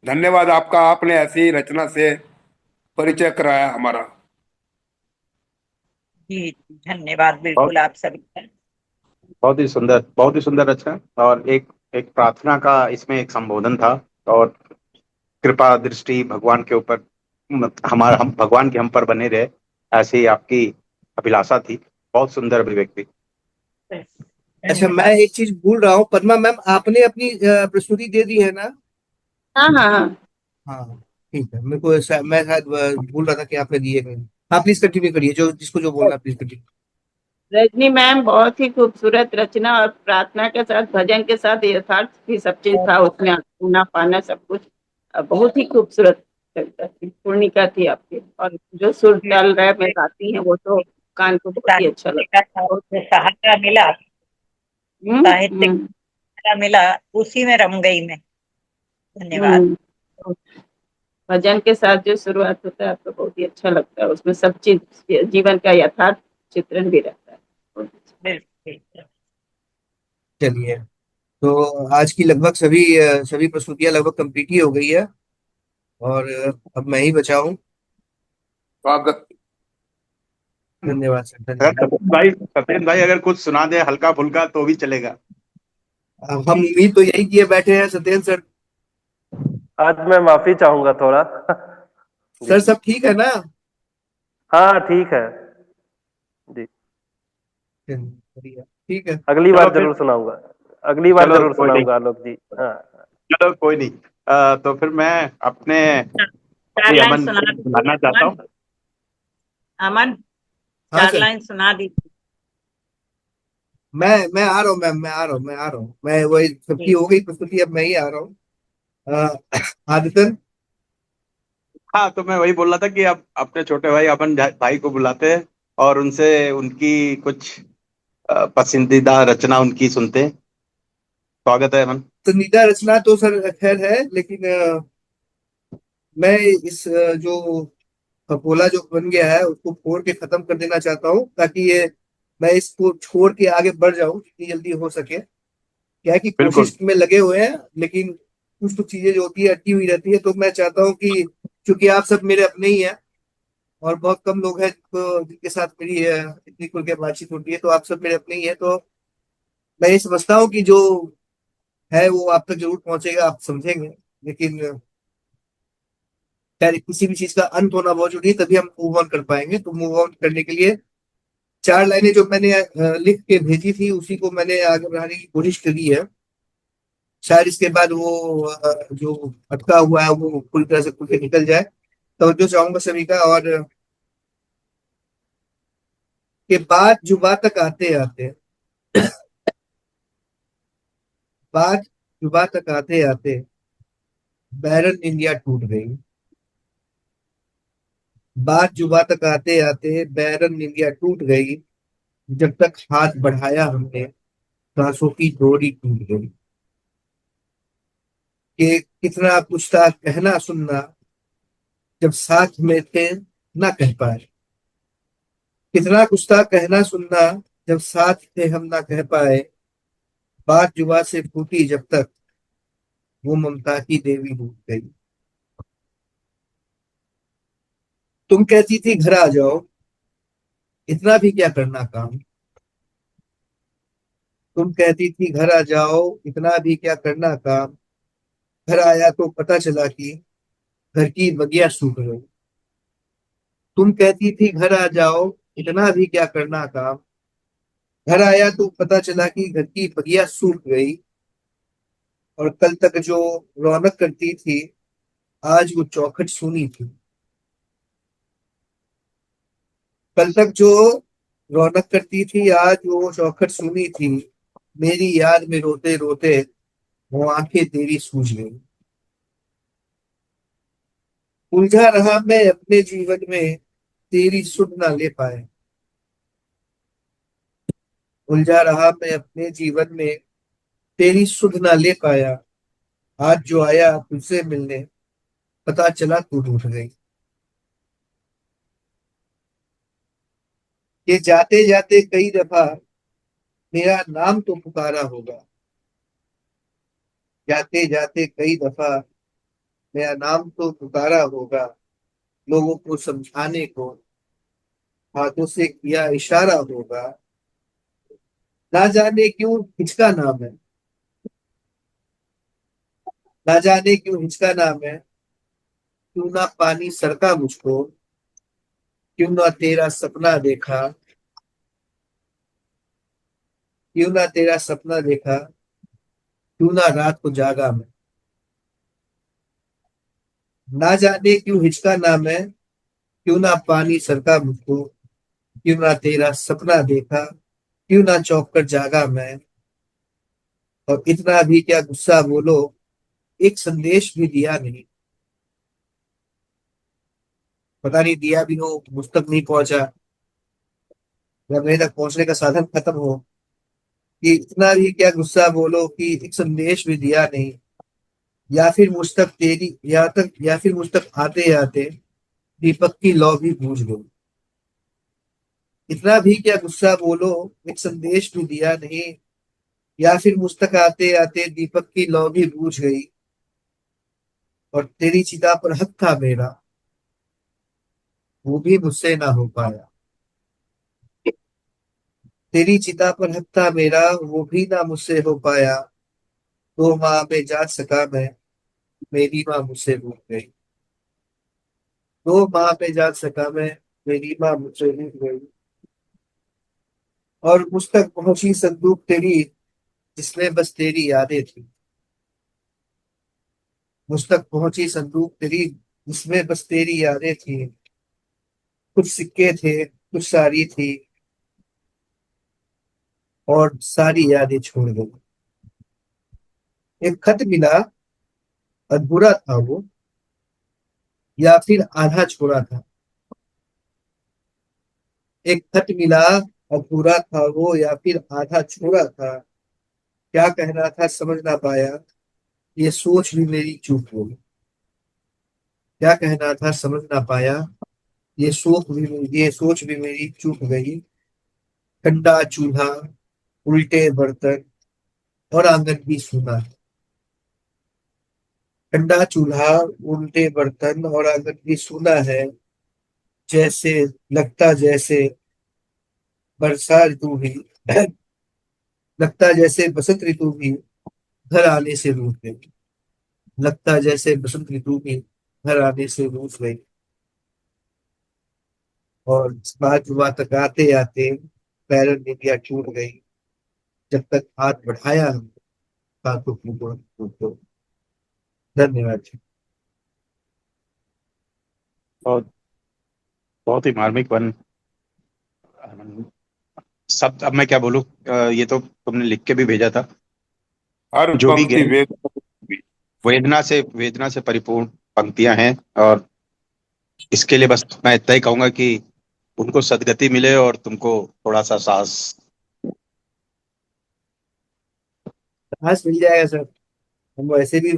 धन्यवाद आपका, आपने ऐसी रचना से परिचय कराया हमारा। जी धन्यवाद बहुत बिल्कुल आप सभी का। बहुत ही सुंदर रचना। और एक एक प्रार्थना का इसमें एक संबोधन था। और कृपा दृष्टि भगवान के ऊपर, हमारा हम भगवान के हम पर बने रहे, ऐसी आपकी अभिलाषा थी। बहुत सुंदर अभिव्यक्ति। अच्छा, मैं धन्यवाद। एक चीज भूल रहा हूँ, पद्मा मैम, आपने अपनी प्रस्तुति दे दी है ना? हाँ हाँ हाँ। हाँ, ठीक है। मेरे को मैं शायद भूल रहा था कि आपने दिए नहीं। हाँ, प्लीज कंटिन्यू करिए, जो जिसको जो बोलना है प्लीज कंटिन्यू। रजनी मैम, बहुत ही खूबसूरत रचना, और प्रार्थना के साथ भजन के साथ यथार्थ भी सब चीज था उसमें, होना पाना सब कुछ बहुत ही खूबसूरत लगता थी। पूर्णिका थी आपकी, और जो सुर ताल लय में गाती हैं वो तो कान को बहुत ही अच्छा लगता है। बहुत जो सहारा मिला, साहित्य हम्म। सहारा मिला, उसी में रम गई मैं। धन्यवाद। हम्म। भजन के साथ जो शुरुआत होता है आपको बहुत ही अच्छा लगता है, उसमें सब चीज जीवन का यथार्थ चित्रण भी रहता है। बहुत अच्छा। बिल्कुल। चलिए, तो आज की लगभग सभी प्रस्तुतियां लगभग कंप्लीट ही हो गई है, और अब मैं ही बचा हूँ। स्वागत। धन्यवाद सर, अगर धन्यवाद। सत्येंद्र भाई अगर कुछ सुना दे हल्का फुल्का तो भी चलेगा। अब हम उम्मीद तो यही किए बैठे हैं सत्येंद्र सर। आज मैं माफी चाहूंगा थोड़ा। जी। सर सब ठीक है ना? हाँ ठीक है जी। बढ़िया, ठीक है। अगली चलो बार फिर। जरूर सुनाऊंगा। अगली बार चलो जरूर कोई नहीं। सुनाऊंगा आलोक जी। हाँ। चलो कोई नहीं। तो फिर मैं अपने चार भाई लाइन अमन सुना को दीजिए बुलाना चाहता अमन। हूँ। अमन, हाँ चार सर, लाइन सुना दीजिए। मैं आ रहा हूँ मैम, मैं आ रहा हूँ। मैं वही, सबकी ठीक। हो गई प्रस्तुति, अब मैं ही आ रहा हूँ। आदित्यन। हाँ, तो मैं वही बोल रहा था कि अब अपने छोटे भाई अमन भाई को बुलाते हैं और उनसे उनकी कुछ पसंदीदा रचना उनकी सुनते हैं। स्वागत है अमन। पसंदीदा रचना तो सर खैर है, लेकिन मैं इस जो खपोला जो बन गया है उसको फोड़ के खत्म कर देना चाहता हूँ, ताकि ये मैं इसको छोड़ के आगे बढ़ जाऊं जितनी जल्दी हो सके। क्या है कि बिल्कुल। कोशिश में लगे हुए हैं, लेकिन कुछ कुछ चीजें जो होती है अटकी हुई रहती है। तो मैं चाहता हूँ कि चूंकि आप सब मेरे अपने ही हैं, और बहुत कम लोग हैं जिनके साथ मेरी इतनी खुल के बातचीत होती है, तो आप सब मेरे अपने ही हैं। तो मैं ये समझता हूँ कि जो है वो आप तक जरूर पहुंचेगा, आप समझेंगे। लेकिन खैर किसी भी चीज का अंत होना बहुत जरूरी है, तभी हम मूव ऑन कर पाएंगे। तो मूव ऑन करने के लिए 4 लाइनें जो मैंने लिख के भेजी थी उसी को मैंने आगे बढ़ाने की कोशिश करी है। शायद इसके बाद वो जो अटका हुआ है वो पूरी तरह से खुल के निकल जाए। तो जो चाहूंगा सभी का, और के बाद जुबा तक आते आते, बात जुबा तक आते आते बैरन इंडिया टूट गई। बात जुबा तक आते आते बैरन इंडिया टूट गई। जब तक हाथ बढ़ाया हमने सांसों की डोरी टूट गई। कि कितना कुछ था कहना सुनना, जब साथ में थे ना कह पाए। कितना कुछ था कहना सुनना, जब साथ थे हम ना कह पाए। बात जुबा से फूटी जब तक वो ममता की देवी डूब गई। तुम कहती थी घर आ जाओ, इतना भी क्या करना काम। तुम कहती थी घर आ जाओ, इतना भी क्या करना काम। घर आया तो पता चला कि घर की बगिया सूख गई। तुम कहती थी घर आ जाओ, इतना भी क्या करना काम। घर आया तो पता चला कि घर की बगिया सूख गई। और कल तक जो रौनक करती थी, आज वो चौखट सूनी थी। कल तक जो रौनक करती थी, आज वो चौखट सूनी थी। मेरी याद में रोते रोते वो आंखें तेरी सूझ गई। उलझा रहा मैं अपने जीवन में, तेरी सुध ना ले पाए। उलझा रहा मैं अपने जीवन में, तेरी सुध ना ले पाया। आज जो आया तुझसे मिलने, पता चला तू रूठ गई। ये जाते जाते कई दफा मेरा नाम तो पुकारा होगा। जाते जाते कई दफा मेरा नाम तो पुकारा होगा। लोगों को समझाने को हाथों से किया इशारा होगा। ना जाने क्यों हिचका नाम है, ना जाने क्यों हिचका नाम है। क्यों ना पानी सरका मुझको, क्यों ना तेरा सपना देखा। क्यों ना तेरा सपना देखा, क्यों ना रात को जागा मैं। ना जाने क्यों हिचका नाम है, क्यों ना पानी सरका मुझको, क्यों ना तेरा सपना देखा, क्यों ना चौंक कर जागा मैं। और इतना भी क्या गुस्सा बोलो, एक संदेश भी दिया नहीं। पता नहीं दिया भी हो, मुझ तक नहीं पहुंचा, या मेरे तक पहुंचने का साधन खत्म हो। कि इतना भी क्या गुस्सा बोलो कि एक संदेश भी दिया नहीं। या फिर मुझ तक तेरी या फिर मुझ तक आते आते दीपक की लौ भी बुझ गई। इतना भी क्या गुस्सा बोलो, एक संदेश भी दिया नहीं। या फिर मुझ तक आते आते दीपक की लौ भी बुझ गई। और तेरी चिता पर हक था मेरा, वो भी मुझसे ना हो पाया। तेरी चिता पर हक था मेरा, वो भी ना मुझसे हो पाया। 2 माह में जाग सका मैं, मेरी माँ मुझसे रूठ गई। 2 माह में जाग सका मैं, मेरी माँ मुझसे रूठ गई। और मुझ तक पहुंची संदूक तेरी, जिसमें बस तेरी यादें थी। मुझ तक पहुंची संदूक तेरी, जिसमें बस तेरी यादें थी। कुछ सिक्के थे, कुछ साड़ी थी, और सारी यादें छोड़ गई। एक खत मिला, अधूरा था वो, या फिर आधा छोड़ा था। एक खत मिला, अधूरा था वो, या फिर आधा छोड़ा था। क्या कहना था समझ ना पाया, ये सोच भी मेरी चूक हो गई। क्या कहना था समझ ना पाया, ये सोच भी मेरी चूक गई। ठंडा चूल्हा, उल्टे बर्तन, और आंगन भी सूना। ठंडा चूल्हा, उल्टे बर्तन, और आंगन भी सूना है। जैसे लगता जैसे बरसा ऋतु भी लगता जैसे बसंत ऋतु भी घर आने से रूठ गई। लगता जैसे बसंत ऋतु की घर आने से रूठ गई। और बात जुबा तक आते आते पैरों ने दिया छूट गई। जब तक हाथ बढ़ाया हम बातों की तो। धन्यवाद जी। बहुत बहुत ही मार्मिक वन। सब अब मैं क्या बोलूं, ये तो तुमने लिख के भी भेजा था। हर जो भी पंक्ति गहरी वेद। वेदना से परिपूर्ण पंक्तियां हैं, और इसके लिए बस मैं इतना ही कहूंगा कि उनको सदगति मिले और तुमको थोड़ा सा साहस। बस मिल जाएगा सर। हम वैसे भी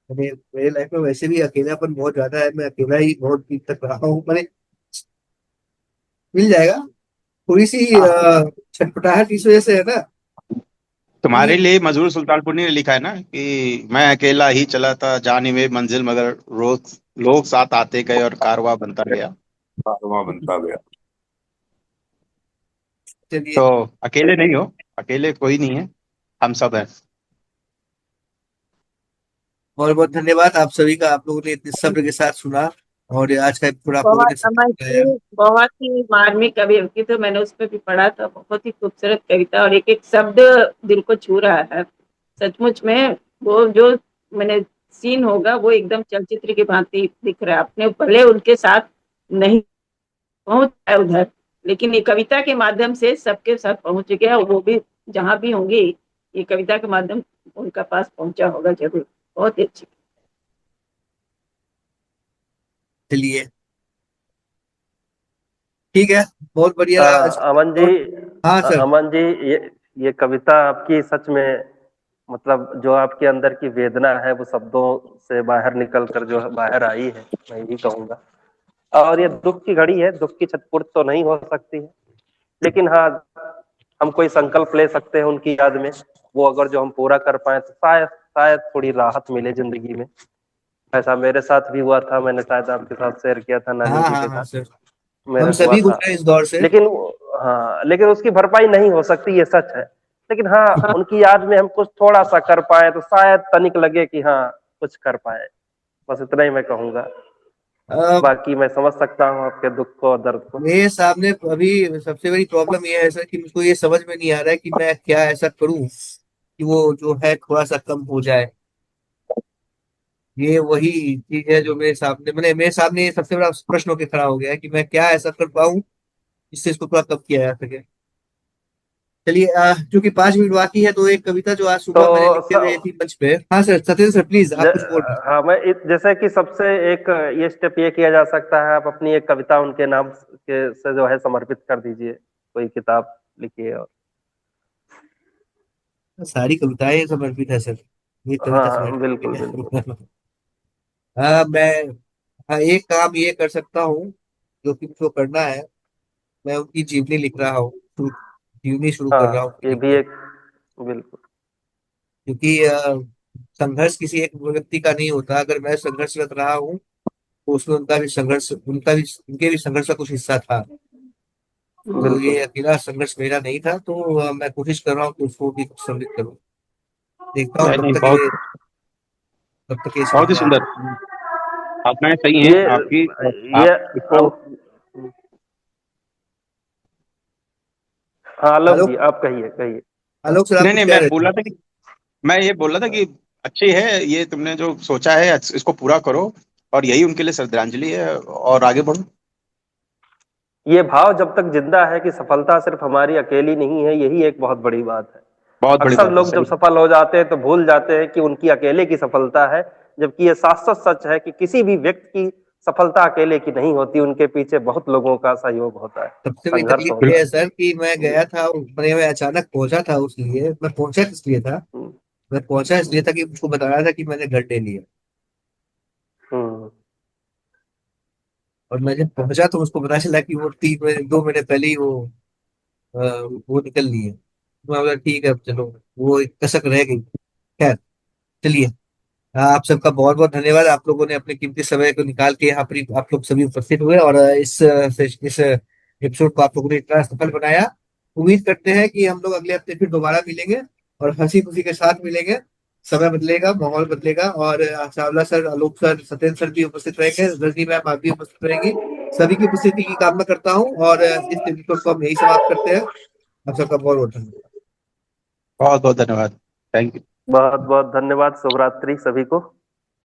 मेरे लाइफ में वैसे भी अकेलापन बहुत ज्यादा है। मैं अकेला ही बहुत दिन तक रहा हूँ मैंने। मिल जाएगा। थोड़ी सी छटपटाहट इस वजह से है ना तुम्हारे कि लिए मजरूर सुल्तानपुरी ने लिखा है ना कि मैं अकेला ही चला था जाने में मंजिल, मगर रोज लोग साथ आते गए और कारवां बनता गया। कारवां बनता गया। चलिए। तो अकेले नहीं हो, अकेले कोई नहीं है, हम सब हैं। बहुत बहुत धन्यवाद आप सभी का। आप लोगों ने इतने सब्र के साथ सुना। और आज का एपिसोड आप लोगों बहुत ने सफल अमर बनाया। जी, बहुत ही मार्मिक कवि तो मैंने उसमें भी पढ़ा था। बहुत ही खूबसूरत कविता और एक एक शब्द दिल को छू रहा है सचमुच में। वो जो मैंने सीन होगा वो एकदम चलचित्र की भांति दिख रहा है। अपने भले उनके साथ नहीं पहुंच पाए उधर, लेकिन ये कविता के माध्यम से सबके साथ पहुंच गया। वो भी जहां भी होंगे ये कविता के माध्यम उनका पास पहुंचा होगा जरूर। बहुत ही अच्छी। चलिए ठीक है। बहुत बढ़िया रहा आज का अमन जी, एपिसोड। हाँ सर। अमन जी, ये कविता आपकी सच में, मतलब जो आपके अंदर की वेदना है वो शब्दों से बाहर निकल कर जो है बाहर आई है, मैं यही कहूंगा। और ये दुख की घड़ी है, दुख की छटपुट तो नहीं हो सकती है, लेकिन हाँ, हम कोई संकल्प ले सकते हैं उनकी याद में। वो अगर जो हम पूरा कर पाए तो शायद शायद थोड़ी राहत मिले जिंदगी में। ऐसा मेरे साथ भी हुआ था, मैंने शायद आपके साथ शेयर किया था नानी हाँ जी हाँ के हाँ साथ, सर। मेरा हम हुआ सभी था। गुजरे इस दौर से। लेकिन हाँ, लेकिन उसकी भरपाई नहीं हो सकती, ये सच है। लेकिन हाँ, उनकी याद में हम कुछ थोड़ा सा कर पाए तो शायद तनिक लगे कि हाँ, कुछ कर पाए। बस इतना ही मैं कहूंगा। अ, बाकी मैं समझ सकता हूँ आपके दुख को और दर्द को। मेरे सामने अभी सबसे बड़ी प्रॉब्लम ये है सर कि मुझको ये समझ में नहीं आ रहा है कि मैं क्या ऐसा करूं कि वो जो है थोड़ा सा कम हो जाए। ये वही चीज है जो मेरे सामने ये सबसे बड़ा प्रश्न होकर खड़ा हो गया है कि मैं क्या ऐसा कर पाऊं जिससे इसको थोड़ा कम किया जा सके। चलिए क्योंकि 5 मिनट बाकी है तो एक कविता जो आज तो सुबह मैंने लिख के भेजी थी मंच पे। हाँ सर सत्येंद्र सर प्लीज ज, आप कुछ बोल रहे थे। हाँ, जैसे कि सबसे एक ये स्टेप ये किया जा सकता है, आप अपनी एक कविता उनके नाम के से जो है समर्पित कर दीजिए, कोई किताब लिखिए। और सारी कविताएं समर्पित है सर। ये कविता हाँ, समर्पित बिल्कुल बिल्कुल। है। मैं एक काम ये कर सकता हूँ जो कि मुझको करना है। मैं उनकी जीवनी लिख रहा हूँ जीवनी शुरू कर रहा हूँ हाँ, उनकी ये भी लिखनी। एक, बिल्कुल क्योंकि संघर्ष किसी एक व्यक्ति का नहीं होता। अगर मैं संघर्षरत रहा हूँ तो उसमें उनके भी संघर्ष का कुछ हिस्सा था। तो बिल्कुल। ये अकेला संघर्ष मेरा नहीं था। तो मैं कोशिश कर रहा हूँ कि उसको भी सम्मिलित करूँ। देखता हूँ नहीं नहीं, बहुत कब तक ये बहुत ही सुनते सुंदर। हैं। भावनाएं सही हैं ये आपकी, और ये आप इसको। हाँ, आलोक आलोक जी, आप कहिए कहिए। आलोक सर आप नहीं कुछ नहीं, कह रहे थे। मैं ये बोल रहा था कि अच्छी है ये तुमने जो सोचा है, इसको पूरा करो, और यही उनके लिए श्रद्धांजलि है, और आगे बढ़ो। ये भाव जब तक जिंदा है कि सफलता सिर्फ हमारी अकेली नहीं है, यही एक बहुत बड़ी बात है। बहुत बड़ी अक्सर बात है, लोग जब सही। सफल हो जाते हैं तो भूल जाते हैं कि उनकी अकेले की सफलता है, जबकि ये शाश्वत सच है कि किसी भी व्यक्ति की सफलता अकेले की नहीं होती, उनके पीछे बहुत लोगों का सहयोग होता है, सबसे बड़ी संघर्ष तकलीफ ये होता है है। सर कि मैं गया था मैं अचानक पहुंचा था। उसलिए मैं पहुंचा किस लिए था। हम्म, मैं पहुंचा इसलिए था कि मुझको बताया था कि मैंने घर ले लिया। हम्म, और मैं जब पहुंचा तो उसको पता चला कि वो 3 महीने 2 महीने पहले ही वो निकल ली है। तो मैं बोला ठीक है अब चलो। वो एक कसक रह गई। खैर चलिए। आप सबका बहुत बहुत धन्यवाद। आप लोगों ने अपने कीमती समय को निकाल के यहाँ पर आप लोग सभी उपस्थित हुए और इस एपिसोड को आप लोगों ने इतना सफल बनाया। उम्मीद करते हैं कि हम लोग अगले हफ्ते फिर दोबारा मिलेंगे और हंसी खुशी के साथ मिलेंगे। समय बदलेगा, माहौल बदलेगा, और चावला सर, आलोक सर, सत्येंद्र सर भी उपस्थित रहेंगे, रजनी मैम आप भी उपस्थित रहेंगी। सभी की उपस्थिति की कामना करता हूँ, और इस एपिसोड को हम यही समाप्त करते हैं। आप सबका बहुत बहुत धन्यवाद। बहुत बहुत धन्यवाद। Thank you. बहुत बहुत धन्यवाद। शुभ रात्रि सभी को।